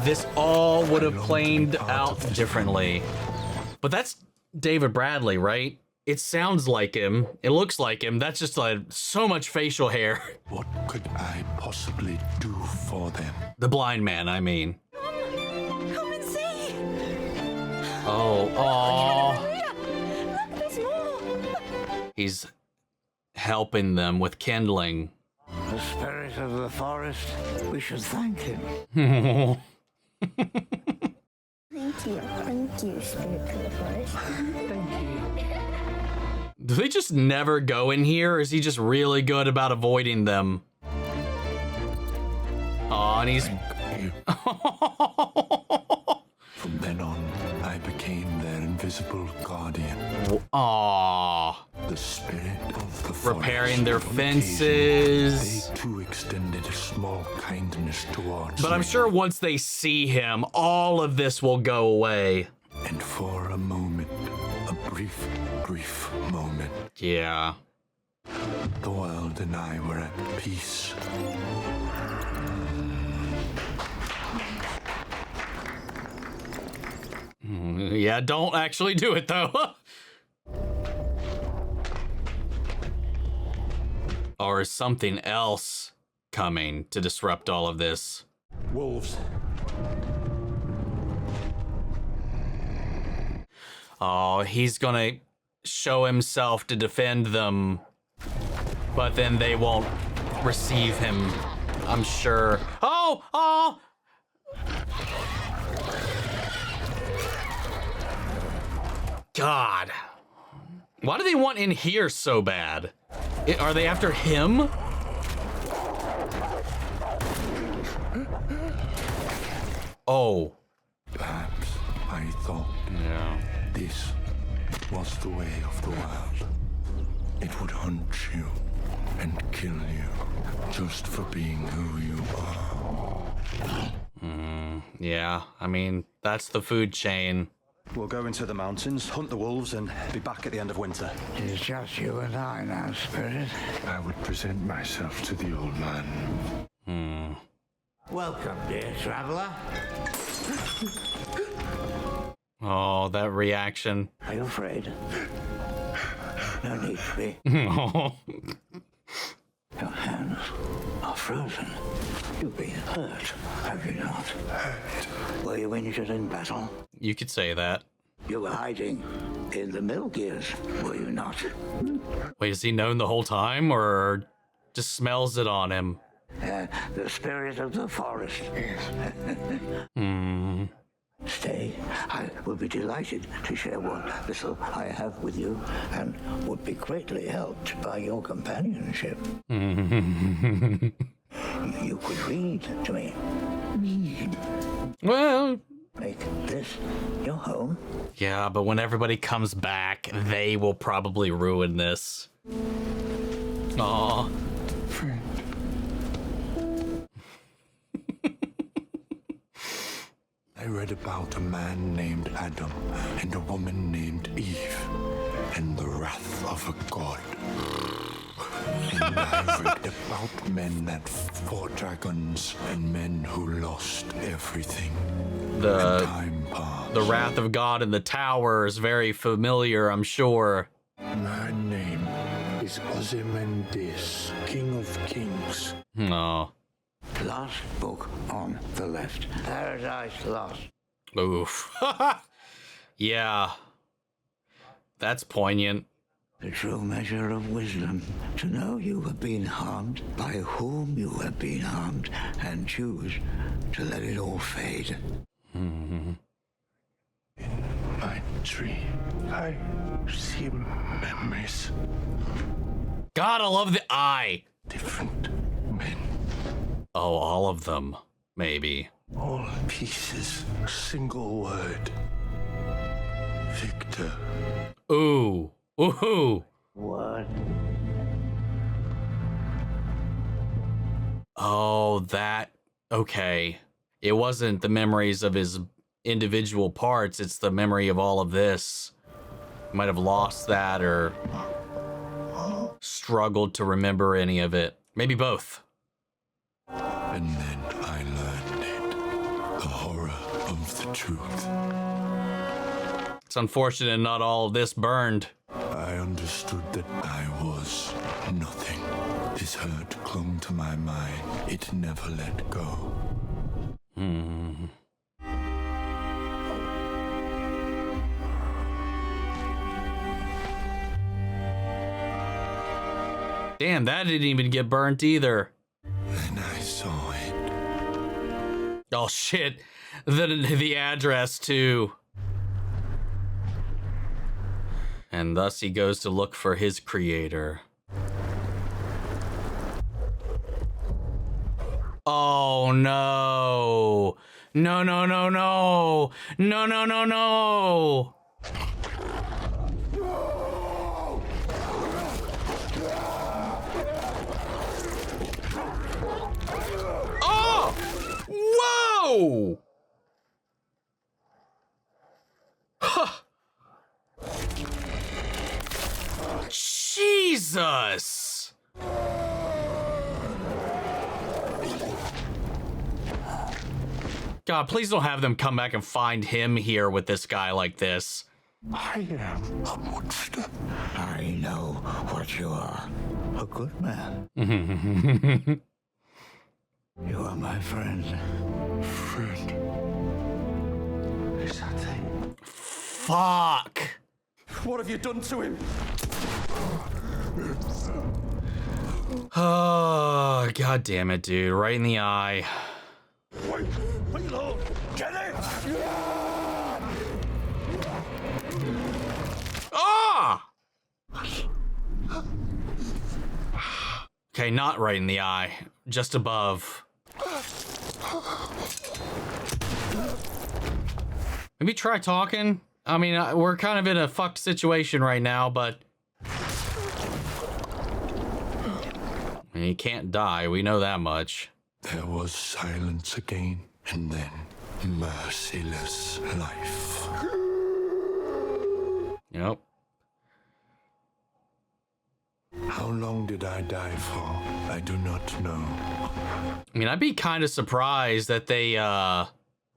this all would have played out differently. But that's David Bradley, right? It sounds like him. It looks like him. That's just like so much facial hair. What could I possibly do for them? The blind man, I mean. Come and see. Oh. Look, there's more. He's helping them with kindling. The spirit of the forest. We should thank him. The Thank you, Spirit of the Forest. Thank you. Do they just never go in here, or is he just really good about avoiding them? Oh, and he's... From then on, I became their invisible guardian. Aww. The spirit of the forest. Repairing their fences. They too extended a small kindness towards But I'm me. sure once they see him, all of this will go away. And for a moment, a brief moment, yeah, the world and I were at peace. Yeah, don't actually do it though. Or is something else coming to disrupt all of this? Wolves. Oh, he's gonna show himself to defend them, but then they won't receive him, I'm sure. Oh! God. Why do they want in here so bad? Are they after him? Oh. Perhaps I thought this was the way of the world. It would hunt you and kill you just for being who you are. Yeah, I mean, that's the food chain. We'll go into the mountains, hunt the wolves, and be back at the end of winter. It's just you and I now, Spirit. I would present myself to the old man. Welcome, dear traveler. Oh, that reaction. Are you afraid? No need to be. Oh. Your hands are frozen. You've been hurt, have you not? Hurt. Were you injured in battle? You could say that. You were hiding in the mill gears, were you not? Wait, has he known the whole time, or just smells it on him? The spirit of the forest. Stay. I would be delighted to share what little I have with you, and would be greatly helped by your companionship. You could read to me. Well, make this your home. Yeah, but when everybody comes back, they will probably ruin this. Aw. Friend. I read about a man named Adam and a woman named Eve and the wrath of a god. And I read about men that fought dragons and men who lost everything. The wrath of God in the tower is very familiar, I'm sure. My name is Ozymandias, King of Kings. No. Last book on the left. Paradise Lost. Oof. Yeah. That's poignant. The true measure of wisdom, to know you have been harmed, by whom you have been harmed, and choose to let it all fade. In my tree, I see memories. God, I love the eye. Different men. Oh, all of them, maybe. All pieces, a single word. Victor. Ooh. Woohoo! What? Oh, that... Okay. It wasn't the memories of his individual parts, it's the memory of all of this. He might have lost that or struggled to remember any of it. Maybe both. And then I learned it. The horror of the truth. It's unfortunate not all of this burned. I understood that I was nothing. This hurt clung to my mind. It never let go. Damn, that didn't even get burnt either. Then I saw it. Oh shit. the address too. And thus he goes to look for his creator. Oh no. No, no, no, no. No, no, no, no. Oh! Whoa! Huh. Jesus! God, please don't have them come back and find him here with this guy like this. I am a monster. I know what you are. A good man. You are my friend. Friend. Is that thing? Fuck. What have you done to him? Oh, God damn it, dude. Right in the eye. Wait, reload. Get it! Ah! Okay, not right in the eye. Just above. Maybe try talking. I mean, we're kind of in a fucked situation right now, but... I mean, he can't die. We know that much. There was silence again, and then merciless life. Yep. How long did I die for? I do not know. I mean, I'd be kind of surprised that they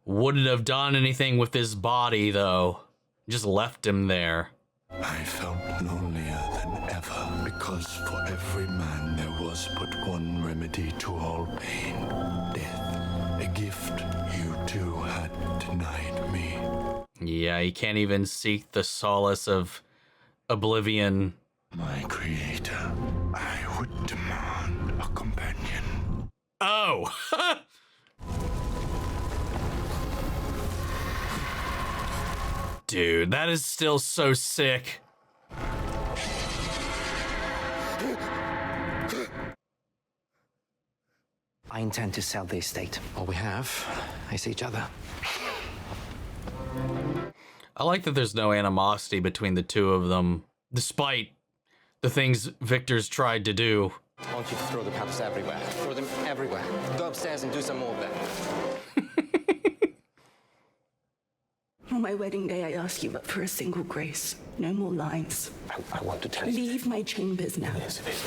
wouldn't have done anything with his body, though. Just left him there. I felt lonelier than ever, because for every man there was but one remedy to all pain: death. A gift you too had denied me. Yeah, he can't even seek the solace of oblivion. My creator, I would demand a companion. Oh! Dude, that is still so sick. I intend to sell the estate. All we have is each other. I like that there's no animosity between the two of them, despite the things Victor's tried to do. I want you to throw the cups everywhere. Throw them everywhere. Go upstairs and do some more of that. On my wedding day, I ask you but for a single grace. No more lines. I want to tell you. Leave my chambers now. Yes, it is.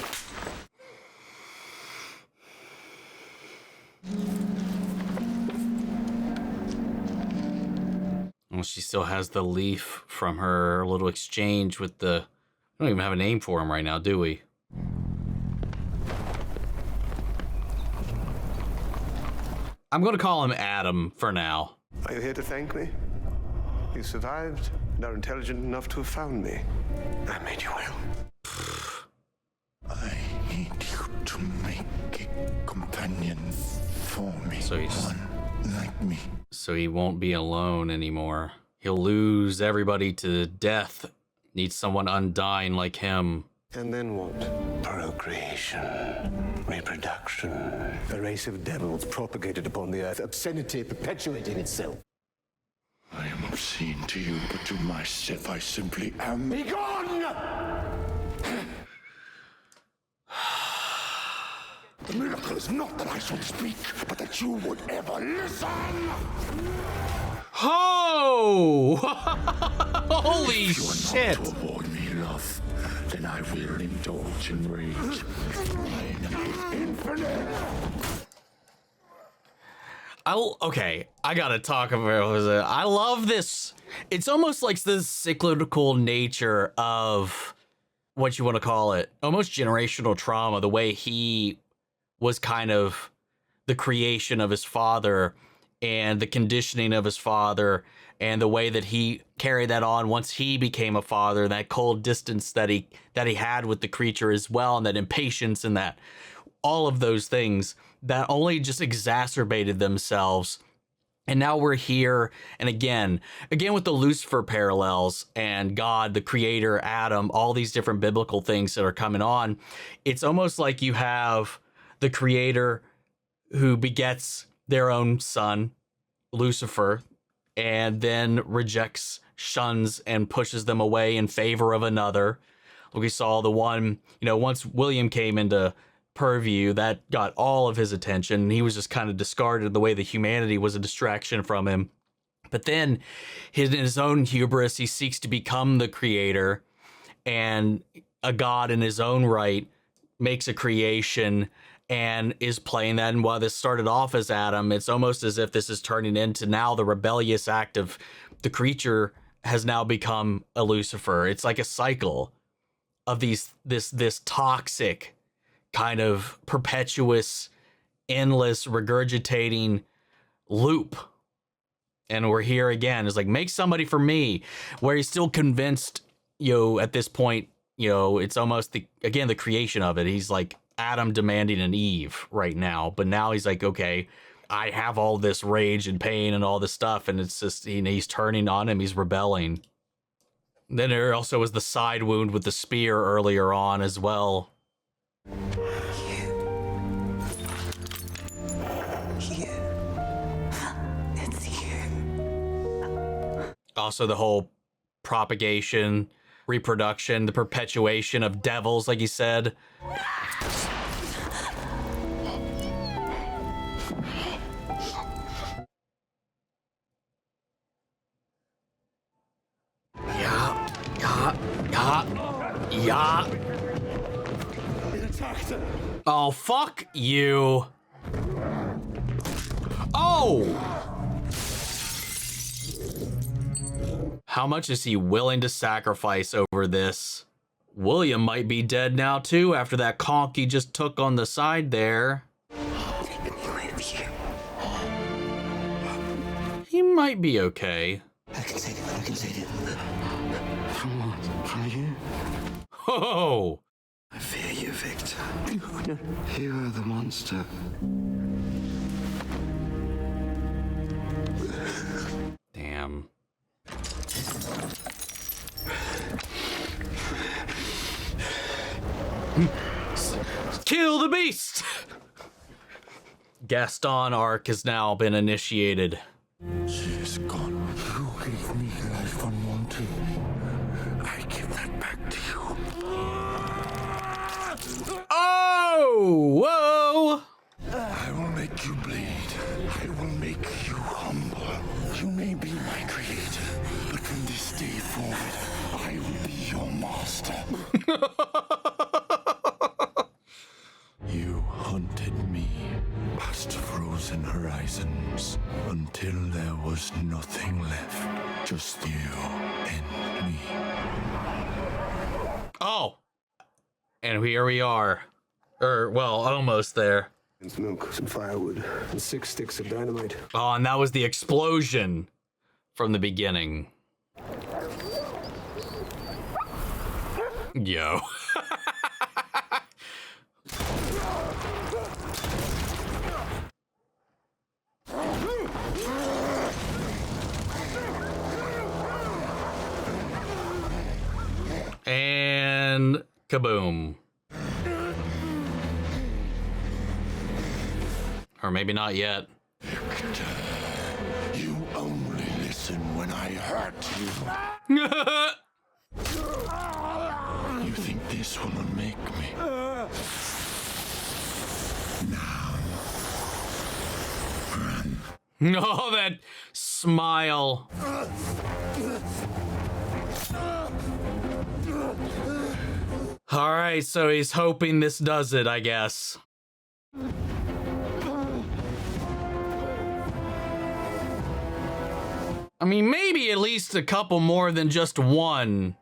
Well, she still has the leaf from her little exchange with the... I don't even have a name for him right now, do we? I'm going to call him Adam for now. Are you here to thank me? You survived and are intelligent enough to have found me. I made you well. I need you to make a companion for me. So he's one like me. So he won't be alone anymore. He'll lose everybody to death. Needs someone undying like him. And then what? Procreation, reproduction. A race of devils propagated upon the earth, obscenity perpetuating itself. I am obscene to you, but to myself I simply am. Be gone! The miracle is not that I should speak, but that you would ever listen! Oh! Holy if you are shit! Not to avoid me, love, then I will indulge in rage. Mine is infinite! Okay, I gotta talk about it. I love this. It's almost like this cyclical nature of what you want to call it. Almost generational trauma, the way he was kind of the creation of his father and the conditioning of his father and the way that he carried that on once he became a father, that cold distance that he had with the creature as well, and that impatience and that all of those things that only just exacerbated themselves And now we're here, and again with the Lucifer parallels and God, the creator, Adam, all these different biblical things that are coming on. It's almost like you have the creator who begets their own son, Lucifer, and then rejects, shuns, and pushes them away in favor of another. We saw the one, once William came into purview, that got all of his attention, and he was just kind of discarded the way that humanity was a distraction from him. But then in his own hubris, he seeks to become the creator and a god in his own right, makes a creation and is playing that. And while this started off as Adam, it's almost as if this is turning into now the rebellious act of the creature has now become a Lucifer. It's like a cycle of this toxic kind of perpetuous, endless, regurgitating loop. And we're here again. It's like, make somebody for me, where he's still convinced, at this point, it's almost the creation of it. He's like Adam demanding an Eve right now, but now he's like, okay, I have all this rage and pain and all this stuff, and it's just, he's turning on him, he's rebelling. Then there also was the side wound with the spear earlier on as well. It's you. Also the whole propagation, reproduction, the perpetuation of devils, like he said. Yeah. Oh, fuck you. Oh! How much is he willing to sacrifice over this? William might be dead now too after that conk he just took on the side there. Take me with you. He might be okay. I can save you. From what? From you? Oh! I fear you, Victor. You are the monster. Damn. Kill the beast! Gaston arc has now been initiated. She is gone. You gave me life unwanted. I give that back to you. Oh! Whoa! I will make you bleed. I will make you humble. You may be my creator, but from this day forward, I will be your master. You hunted me past frozen horizons until there was nothing left. Just you and me. Oh! And here we are. Well, almost there. Some milk, some firewood, and 6 sticks of dynamite. Oh, and that was the explosion from the beginning. Yo. And kaboom. Or maybe not yet. Victor, you only listen when I hurt you. You think this will unmake me? Now, run. Oh, that smile. All right, so he's hoping this does it, I guess. I mean, maybe at least a couple more than just one.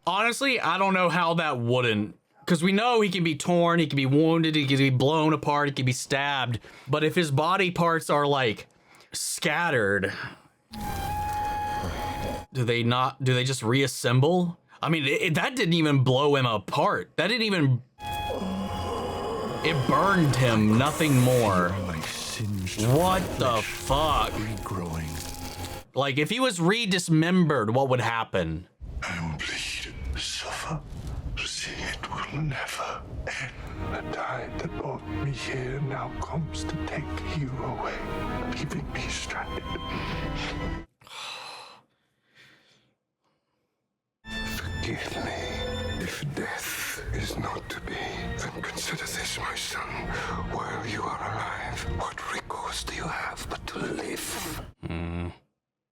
Honestly, I don't know how that wouldn't. Because we know he can be torn, he can be wounded, he can be blown apart, he can be stabbed. But if his body parts are like scattered, do they just reassemble? I mean, that didn't even blow him apart. That didn't even, it burned him, nothing more. My singed What the flesh fuck? regrowing. Like, if he was re-dismembered, what would happen? I will bleed, suffer, to see it will never end. The tide that brought me here now comes to take you away, leaving me stranded. Forgive me if death is not to be. Then consider this, my son. While you are alive, what recourse do you have but to live?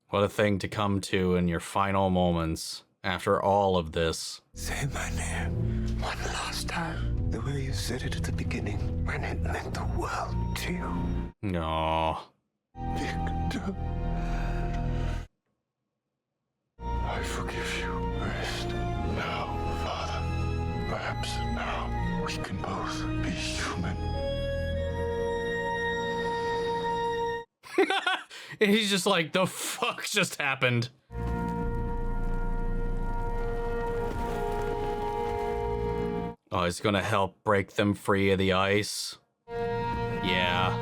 What a thing to come to in your final moments after all of this. Say my name one last time. The way you said it at the beginning, when it meant the world to you. No. Victor. I forgive you. Rest now, Father. Perhaps now we can both be human. And he's just like, the fuck just happened? Oh, he's gonna help break them free of the ice. Yeah.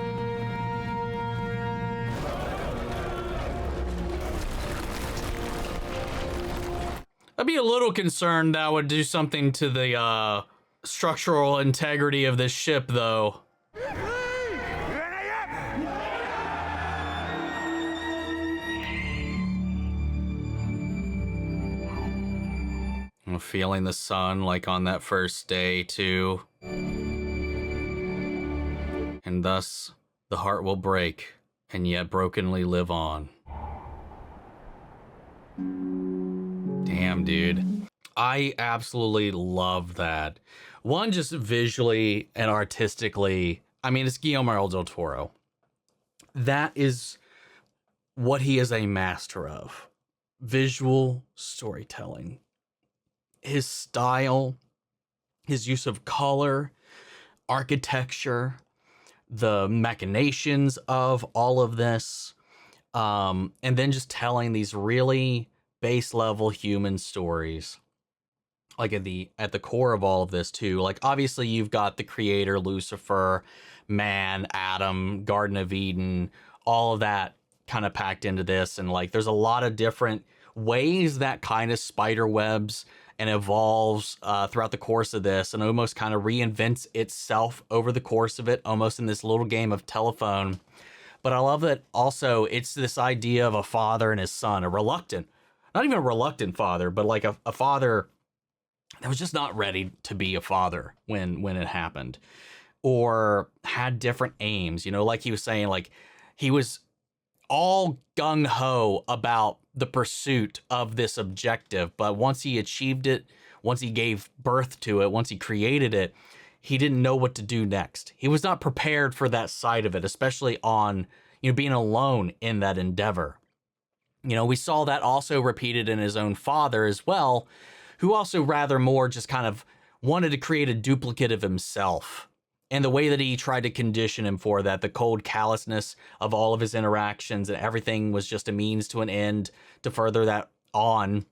I'd be a little concerned that would do something to the structural integrity of this ship, though. I'm feeling the sun like on that first day, too. And thus, the heart will break, and yet brokenly live on. Damn, dude. I absolutely love that. One, just visually and artistically, I mean, it's Guillermo del Toro. That is what he is a master of. Visual storytelling. His style, his use of color, architecture, the machinations of all of this, and then just telling these really base level human stories. Like at the core of all of this too. Like obviously you've got the creator, Lucifer, man, Adam, Garden of Eden, all of that kind of packed into this. And like there's a lot of different ways that kind of spider webs and evolves throughout the course of this and almost kind of reinvents itself over the course of it, almost in this little game of telephone. But I love that also it's this idea of a father and his son, a reluctant, not even a reluctant father, but like a father that was just not ready to be a father when it happened, or had different aims, you know, like he was saying, like he was all gung-ho about the pursuit of this objective, but once he achieved it, once he gave birth to it, once he created it, he didn't know what to do next. He was not prepared for that side of it, especially on, you know, being alone in that endeavor. You know, we saw that also repeated in his own father as well, who also rather more just kind of wanted to create a duplicate of himself. And the way that he tried to condition him for that, the cold callousness of all of his interactions and everything was just a means to an end to further that on.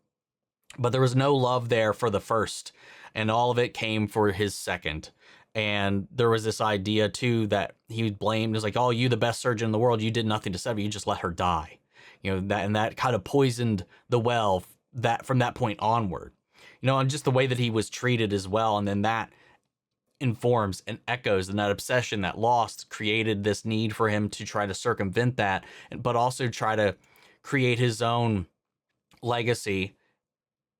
But there was no love there for the first, and all of it came for his second. And there was this idea too that he blamed, was like, oh, you the best surgeon in the world, you did nothing to save her, you just let her die. You know, that, and that kind of poisoned the well that from that point onward. You know, and just the way that he was treated as well. And then that informs and echoes, and that obsession, that loss created this need for him to try to circumvent that, but also try to create his own legacy,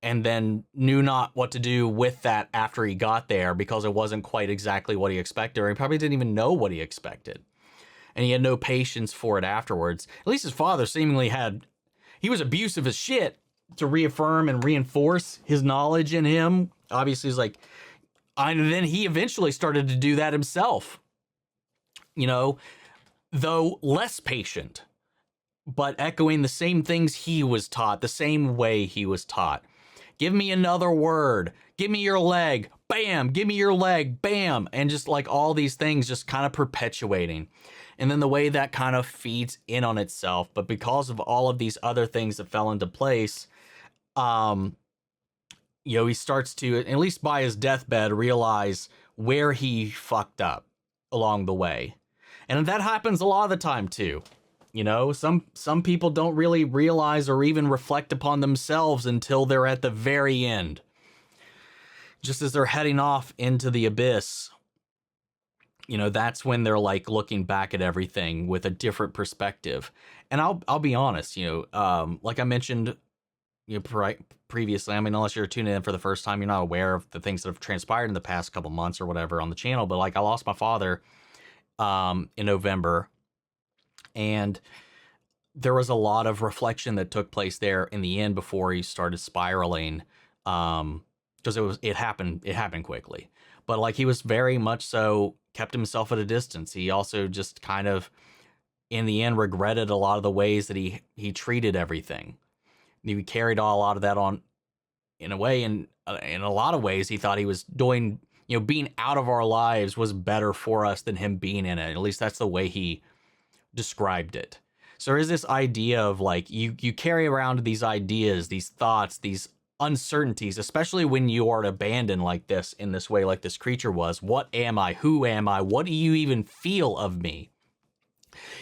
and then knew not what to do with that after he got there because it wasn't quite exactly what he expected, or he probably didn't even know what he expected. And he had no patience for it afterwards. At least his father seemingly had, he was abusive as shit to reaffirm and reinforce his knowledge in him. Obviously, he's like, and then he eventually started to do that himself, you know, though less patient, but echoing the same things he was taught, the same way he was taught. Give me another word. Give me your leg. Bam. Give me your leg. Bam. And just like all these things just kind of perpetuating. And then the way that kind of feeds in on itself. But because of all of these other things that fell into place, you know, he starts to, at least by his deathbed, realize where he fucked up along the way. And that happens a lot of the time too. You know, some people don't really realize or even reflect upon themselves until they're at the very end. Just as they're heading off into the abyss, you know, that's when they're like looking back at everything with a different perspective. And I'll be honest, you know, like I mentioned, you know, previously, I mean, unless you're tuning in for the first time, you're not aware of the things that have transpired in the past couple months or whatever on the channel. But like, I lost my father in November, and there was a lot of reflection that took place there in the end before he started spiraling, because it happened quickly. But like, he was very much so kept himself at a distance. He also just kind of, in the end, regretted a lot of the ways that he treated everything. He carried a lot of that on in a way, and in a lot of ways, he thought he was doing, you know, being out of our lives was better for us than him being in it. At least that's the way he described it. So there is this idea of like, you carry around these ideas, these thoughts, these uncertainties, especially when you are abandoned like this, in this way, like this creature was. What am I? Who am I? What do you even feel of me?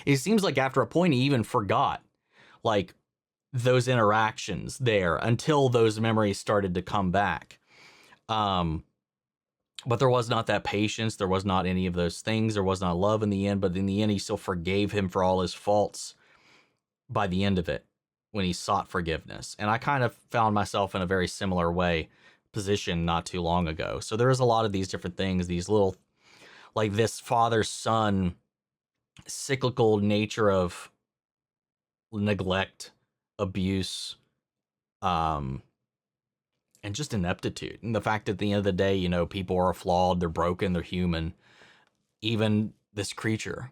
It seems like after a point, he even forgot like those interactions there until those memories started to come back. But there was not that patience. There was not any of those things. There was not love in the end, but in the end, he still forgave him for all his faults by the end of it, when he sought forgiveness. And I kind of found myself in a very similar position not too long ago. So there is a lot of these different things, these little, like this father-son cyclical nature of neglect, abuse, and just ineptitude. And the fact that at the end of the day, you know, people are flawed, they're broken, they're human, even this creature.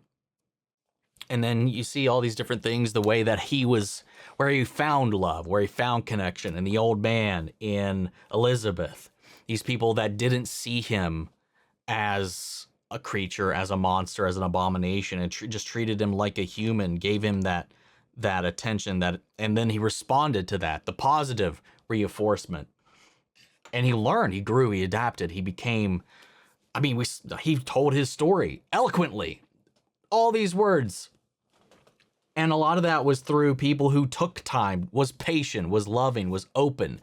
And then you see all these different things, the way that he was, where he found love, where he found connection, in the old man, in Elizabeth, these people that didn't see him as a creature, as a monster, as an abomination, and just treated him like a human, gave him that attention, and then he responded to that, the positive reinforcement. And he learned, he grew, he adapted, he became, I mean, he told his story eloquently, all these words. And a lot of that was through people who took time, was patient, was loving, was open.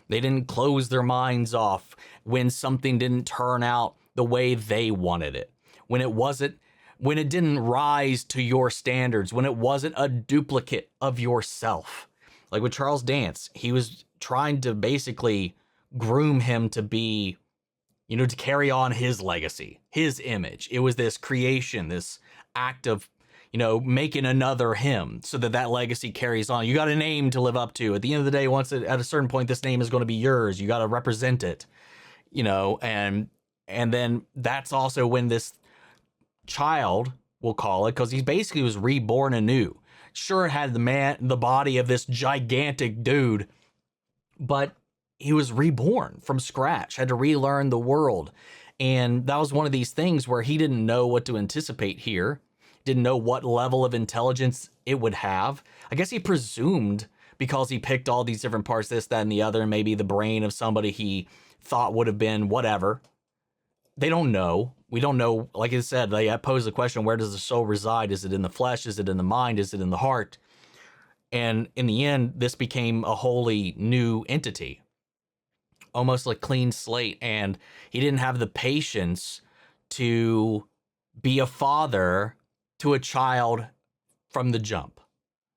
They didn't close their minds off when something didn't turn out the way they wanted it. When it didn't rise to your standards, when it wasn't a duplicate of yourself. Like with Charles Dance, he was trying to basically groom him to be, you know, to carry on his legacy, his image. It was this creation, this act of, you know, making another him so that legacy carries on. You got a name to live up to. At the end of the day, at a certain point, this name is going to be yours. You got to represent it, you know, and then that's also when this child, we'll call it, because he basically was reborn anew. Sure, it had the body of this gigantic dude, but he was reborn from scratch, had to relearn the world. And that was one of these things where he didn't know what to anticipate here, didn't know what level of intelligence it would have. I guess he presumed, because he picked all these different parts, this, that, and the other, and maybe the brain of somebody he thought would have been whatever. They don't know. We don't know. Like I said, they pose the question, where does the soul reside? Is it in the flesh? Is it in the mind? Is it in the heart? And in the end, this became a wholly new entity, almost like clean slate. And he didn't have the patience to be a father to a child from the jump.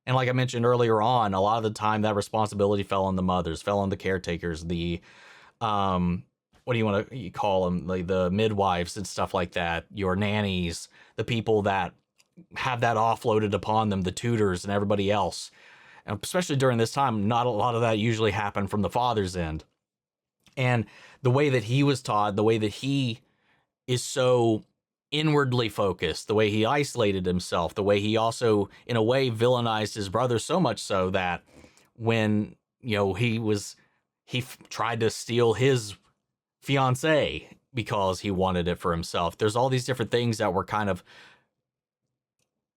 And like I mentioned earlier on, a lot of the time that responsibility fell on the mothers, fell on the caretakers, the, what do you want to call them? Like the midwives and stuff like that, your nannies, the people that have that offloaded upon them, the tutors and everybody else. And especially during this time, not a lot of that usually happened from the father's end. And the way that he was taught, the way that he is so inwardly focused, the way he isolated himself, the way he also, in a way, villainized his brother, so much so that when, you know, he tried to steal his fiance because he wanted it for himself. There's all these different things that were kind of,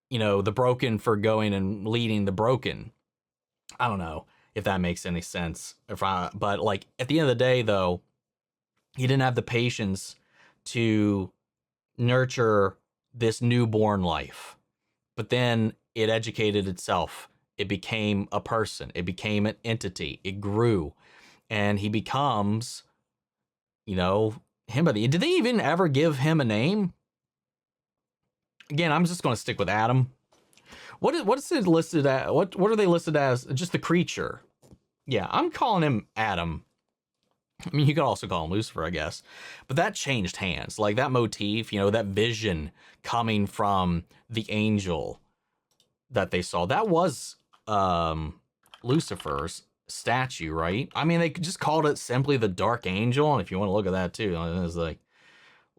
you know, the broken for going and leading the broken. I don't know if that makes any sense. But like at the end of the day, though, he didn't have the patience to nurture this newborn life. But then it educated itself. It became a person. It became an entity. It grew. And he becomes, you know, him. Did they even ever give him a name? Again, I'm just going to stick with Adam. What is it listed at? What are they listed as? Just the creature. Yeah, I'm calling him Adam. I mean, you could also call him Lucifer, I guess. But that changed hands. Like that motif, you know, that vision coming from the angel that they saw. That was Lucifer's statue, right? I mean, they just called it simply the Dark Angel. And if you want to look at that too, it was like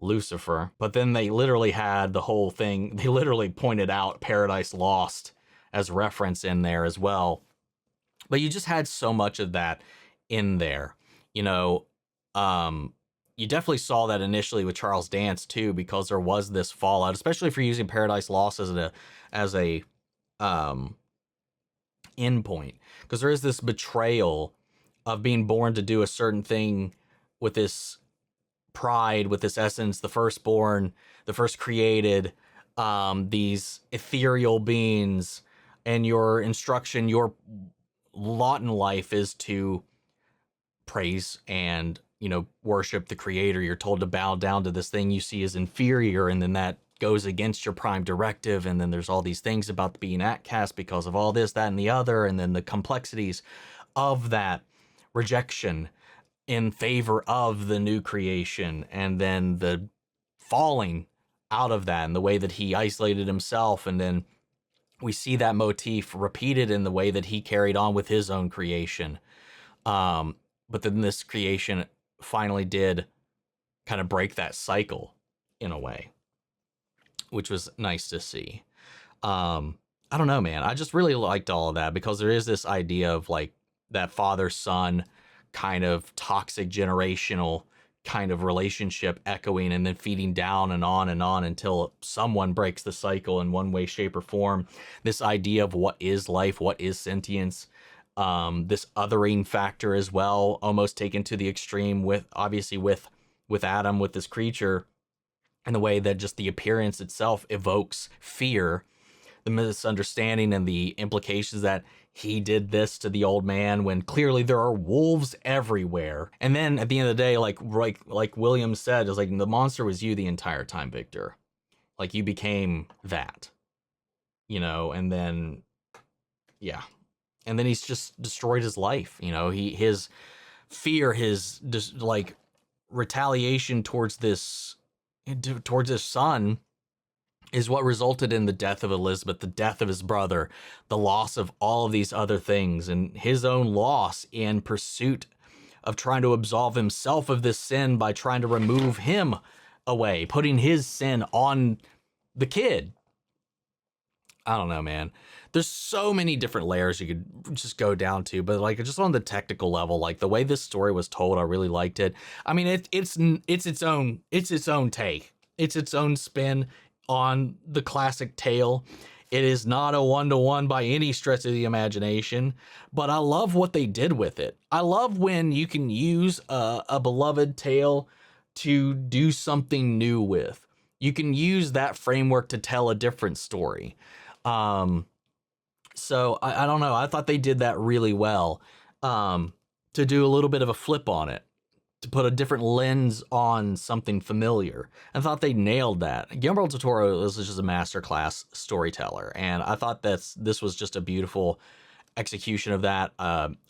Lucifer. But then they literally had the whole thing. They literally pointed out Paradise Lost as reference in there as well. But you just had so much of that in there. You know, you definitely saw that initially with Charles Dance too, because there was this fallout, especially if you're using Paradise Lost as a end point, because there is this betrayal of being born to do a certain thing with this pride, with this essence, the firstborn, the first created, these ethereal beings, and your instruction, your lot in life is to praise and, you know, worship the creator. You're told to bow down to this thing you see as inferior, and then that goes against your prime directive, and then there's all these things about being outcast because of all this, that, and the other, and then the complexities of that rejection in favor of the new creation, and then the falling out of that and the way that he isolated himself. And then we see that motif repeated in the way that he carried on with his own creation. But then this creation finally did kind of break that cycle in a way, which was nice to see. I don't know, man. I just really liked all of that, because there is this idea of like that father-son kind of toxic generational kind of relationship echoing and then feeding down and on until someone breaks the cycle in one way, shape, or form. This idea of what is life, what is sentience, this othering factor as well, almost taken to the extreme with Adam, with this creature, and the way that just the appearance itself evokes fear, the misunderstanding and the implications that he did this to the old man when clearly there are wolves everywhere. And then at the end of the day, like William said, is like the monster was you the entire time, Victor. Like you became that, you know, and then, yeah. And then he's just destroyed his life. You know, his fear, his like retaliation towards this son is what resulted in the death of Elizabeth, the death of his brother, the loss of all of these other things, and his own loss in pursuit of trying to absolve himself of this sin by trying to remove him away, putting his sin on the kid. I don't know, man. There's so many different layers you could just go down to, but like just on the technical level, like the way this story was told, I really liked it. I mean, it's its own take. It's its own spin on the classic tale. It is not a one-to-one by any stretch of the imagination, but I love what they did with it. I love when you can use a beloved tale to do something new with. You can use that framework to tell a different story. So I don't know. I thought they did that really well, to do a little bit of a flip on it, to put a different lens on something familiar. I thought they nailed that. Guillermo del Toro is just a masterclass storyteller, and I thought this was just a beautiful execution of that.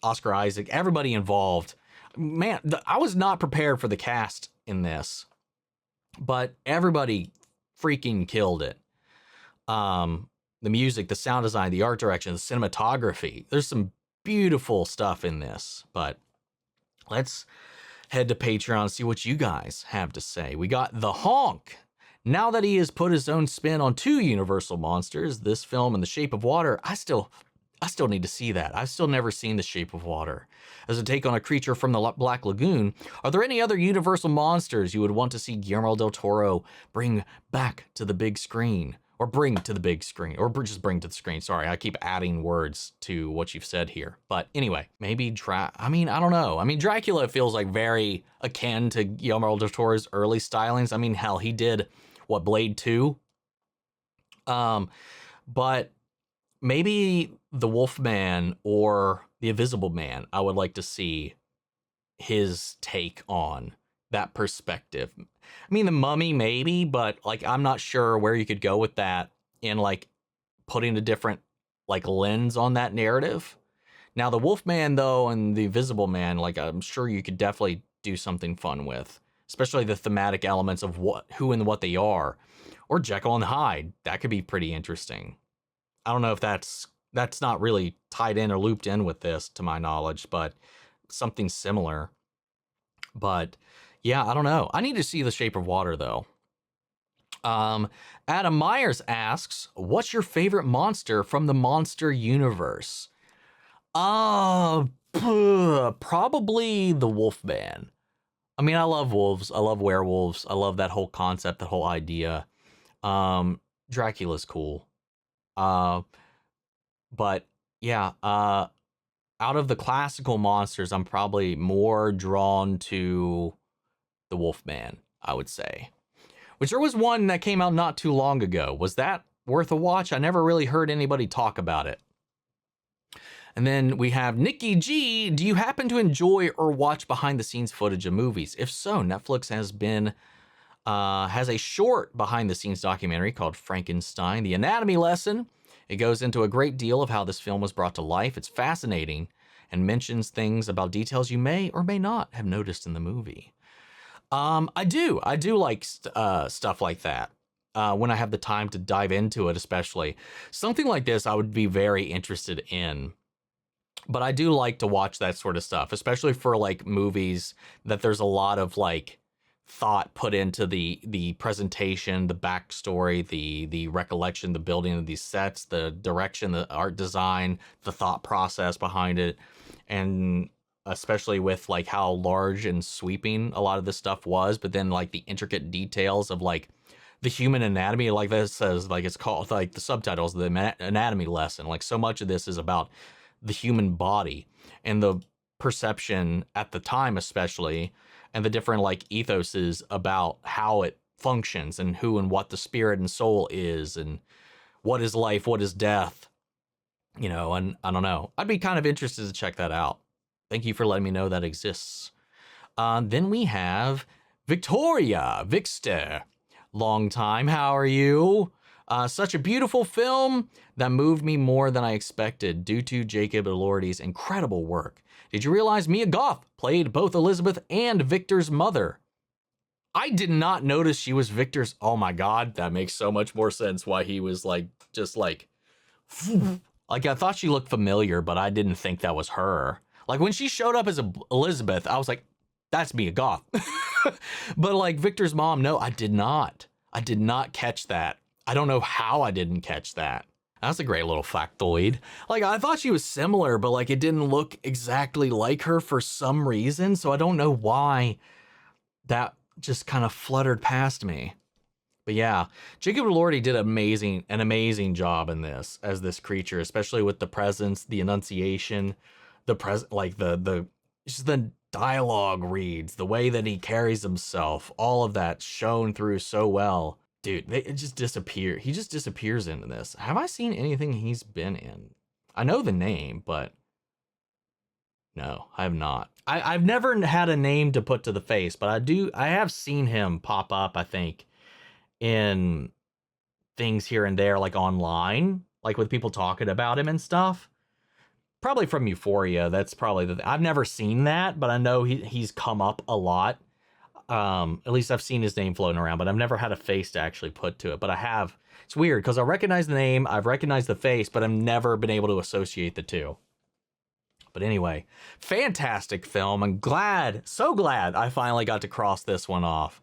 Oscar Isaac, everybody involved. Man, I was not prepared for the cast in this, but everybody freaking killed it. The music, the sound design, the art direction, the cinematography. There's some beautiful stuff in this, but let's head to Patreon and see what you guys have to say. We got The Honk. Now that he has put his own spin on two Universal monsters, this film and The Shape of Water, I still need to see that. I've still never seen The Shape of Water. As a take on a creature from the Black Lagoon, are there any other Universal monsters you would want to see Guillermo del Toro bring back to the big screen? Or bring to the big screen, or just bring to the screen. Sorry, I keep adding words to what you've said here. But anyway, maybe I don't know. I mean, Dracula feels like very akin to Guillermo del Toro's early stylings. I mean, hell, he did, Blade 2? But maybe the Wolfman or the Invisible Man, I would like to see his take on that perspective. I mean, the Mummy maybe, but like I'm not sure where you could go with that in like putting a different like lens on that narrative. Now the Wolfman though and the Invisible Man, like I'm sure you could definitely do something fun with, especially the thematic elements of who and what they are, or Jekyll and Hyde. That could be pretty interesting. I don't know if that's not really tied in or looped in with this to my knowledge, but something similar. But yeah, I don't know. I need to see The Shape of Water though. Adam Myers asks, what's your favorite monster from the monster universe? Probably the Wolfman. I mean, I love wolves. I love werewolves. I love that whole concept, that whole idea. Dracula's cool. But yeah, out of the classical monsters, I'm probably more drawn to the Wolfman, I would say. Which there was one that came out not too long ago. Was that worth a watch? I never really heard anybody talk about it. And then we have Nikki G. Do you happen to enjoy or watch behind the scenes footage of movies? If so, Netflix has a short behind the scenes documentary called Frankenstein, The Anatomy Lesson. It goes into a great deal of how this film was brought to life. It's fascinating and mentions things about details you may or may not have noticed in the movie. I do like stuff like that. When I have the time to dive into it, especially something like this, I would be very interested in. But I do like to watch that sort of stuff, especially for like movies that there's a lot of like thought put into the presentation, the backstory, the recollection, the building of these sets, the direction, the art design, the thought process behind it. And especially with like how large and sweeping a lot of this stuff was, but then like the intricate details of like the human anatomy, like this says, like it's called like the subtitles, the anatomy lesson. Like so much of this is about the human body and the perception at the time, especially, and the different like ethoses about how it functions and who and what the spirit and soul is and what is life, what is death, you know, and I don't know. I'd be kind of interested to check that out. Thank you for letting me know that exists. Then we have Victoria Vixter. Long time, how are you? Such a beautiful film that moved me more than I expected due to Jacob Elordi's incredible work. Did you realize Mia Goth played both Elizabeth and Victor's mother? I did not notice she was Victor's. Oh my God, that makes so much more sense why he was like, just like, like I thought she looked familiar, but I didn't think that was her. Like when she showed up as Elizabeth, I was like, that's Mia Goth. But like Victor's mom, no, I did not. I did not catch that. I don't know how I didn't catch that. That's a great little factoid. Like I thought she was similar, but like it didn't look exactly like her for some reason. So I don't know why that just kind of fluttered past me. But yeah, Jacob Elordi did an amazing job in this as this creature, especially with the presence, the enunciation, like the just the dialogue reads, the way that he carries himself, all of that shown through so well. Dude, it just disappear. He just disappears into this. Have I seen anything he's been in? I know the name, but no, I have not. I've never had a name to put to the face, but I have seen him pop up, I think, in things here and there, like online, like with people talking about him and stuff. Probably from Euphoria. That's probably I've never seen that, but I know he's come up a lot. At least I've seen his name floating around, but I've never had a face to actually put to it. But I have. It's weird because I recognize the name, I've recognized the face, but I've never been able to associate the two. But anyway, fantastic film. I'm so glad I finally got to cross this one off.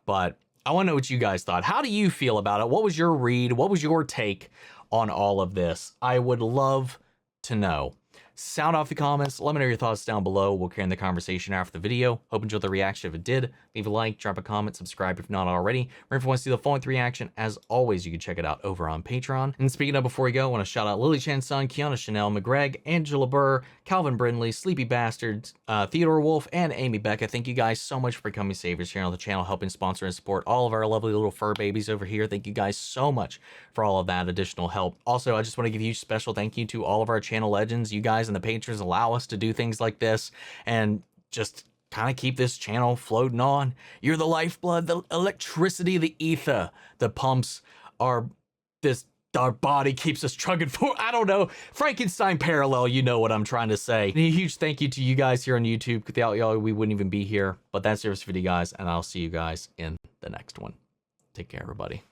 But I want to know what you guys thought. How do you feel about it? What was your read? What was your take on all of this? I would love to know. sound off the comments. Let me know your thoughts down below. We'll carry on the conversation after the video. Hope you enjoyed the reaction. If it did, leave a like, drop a comment, subscribe if not already. Or if you want to see the full-length reaction, as always, you can check it out over on Patreon. And speaking of before we go, I want to shout out Lily Chan's son, Kiana Chanel McGreg, Angela Burr, Calvin Brindley, Sleepy Bastards, Theodore Wolf, and Amy Becca. Thank you guys so much for becoming saviors here on the channel, helping sponsor and support all of our lovely little fur babies over here. Thank you guys so much for all of that additional help. Also, I just want to give you a special thank you to all of our channel legends. You guys and the patrons allow us to do things like this and just kind of keep this channel floating on. You're the lifeblood, the electricity, the ether that pumps our body, keeps us trucking forward. I don't know. Frankenstein parallel, you know what I'm trying to say. And a huge thank you to you guys here on YouTube. Without y'all, we wouldn't even be here. But that's it for this video, guys, and I'll see you guys in the next one. Take care, everybody.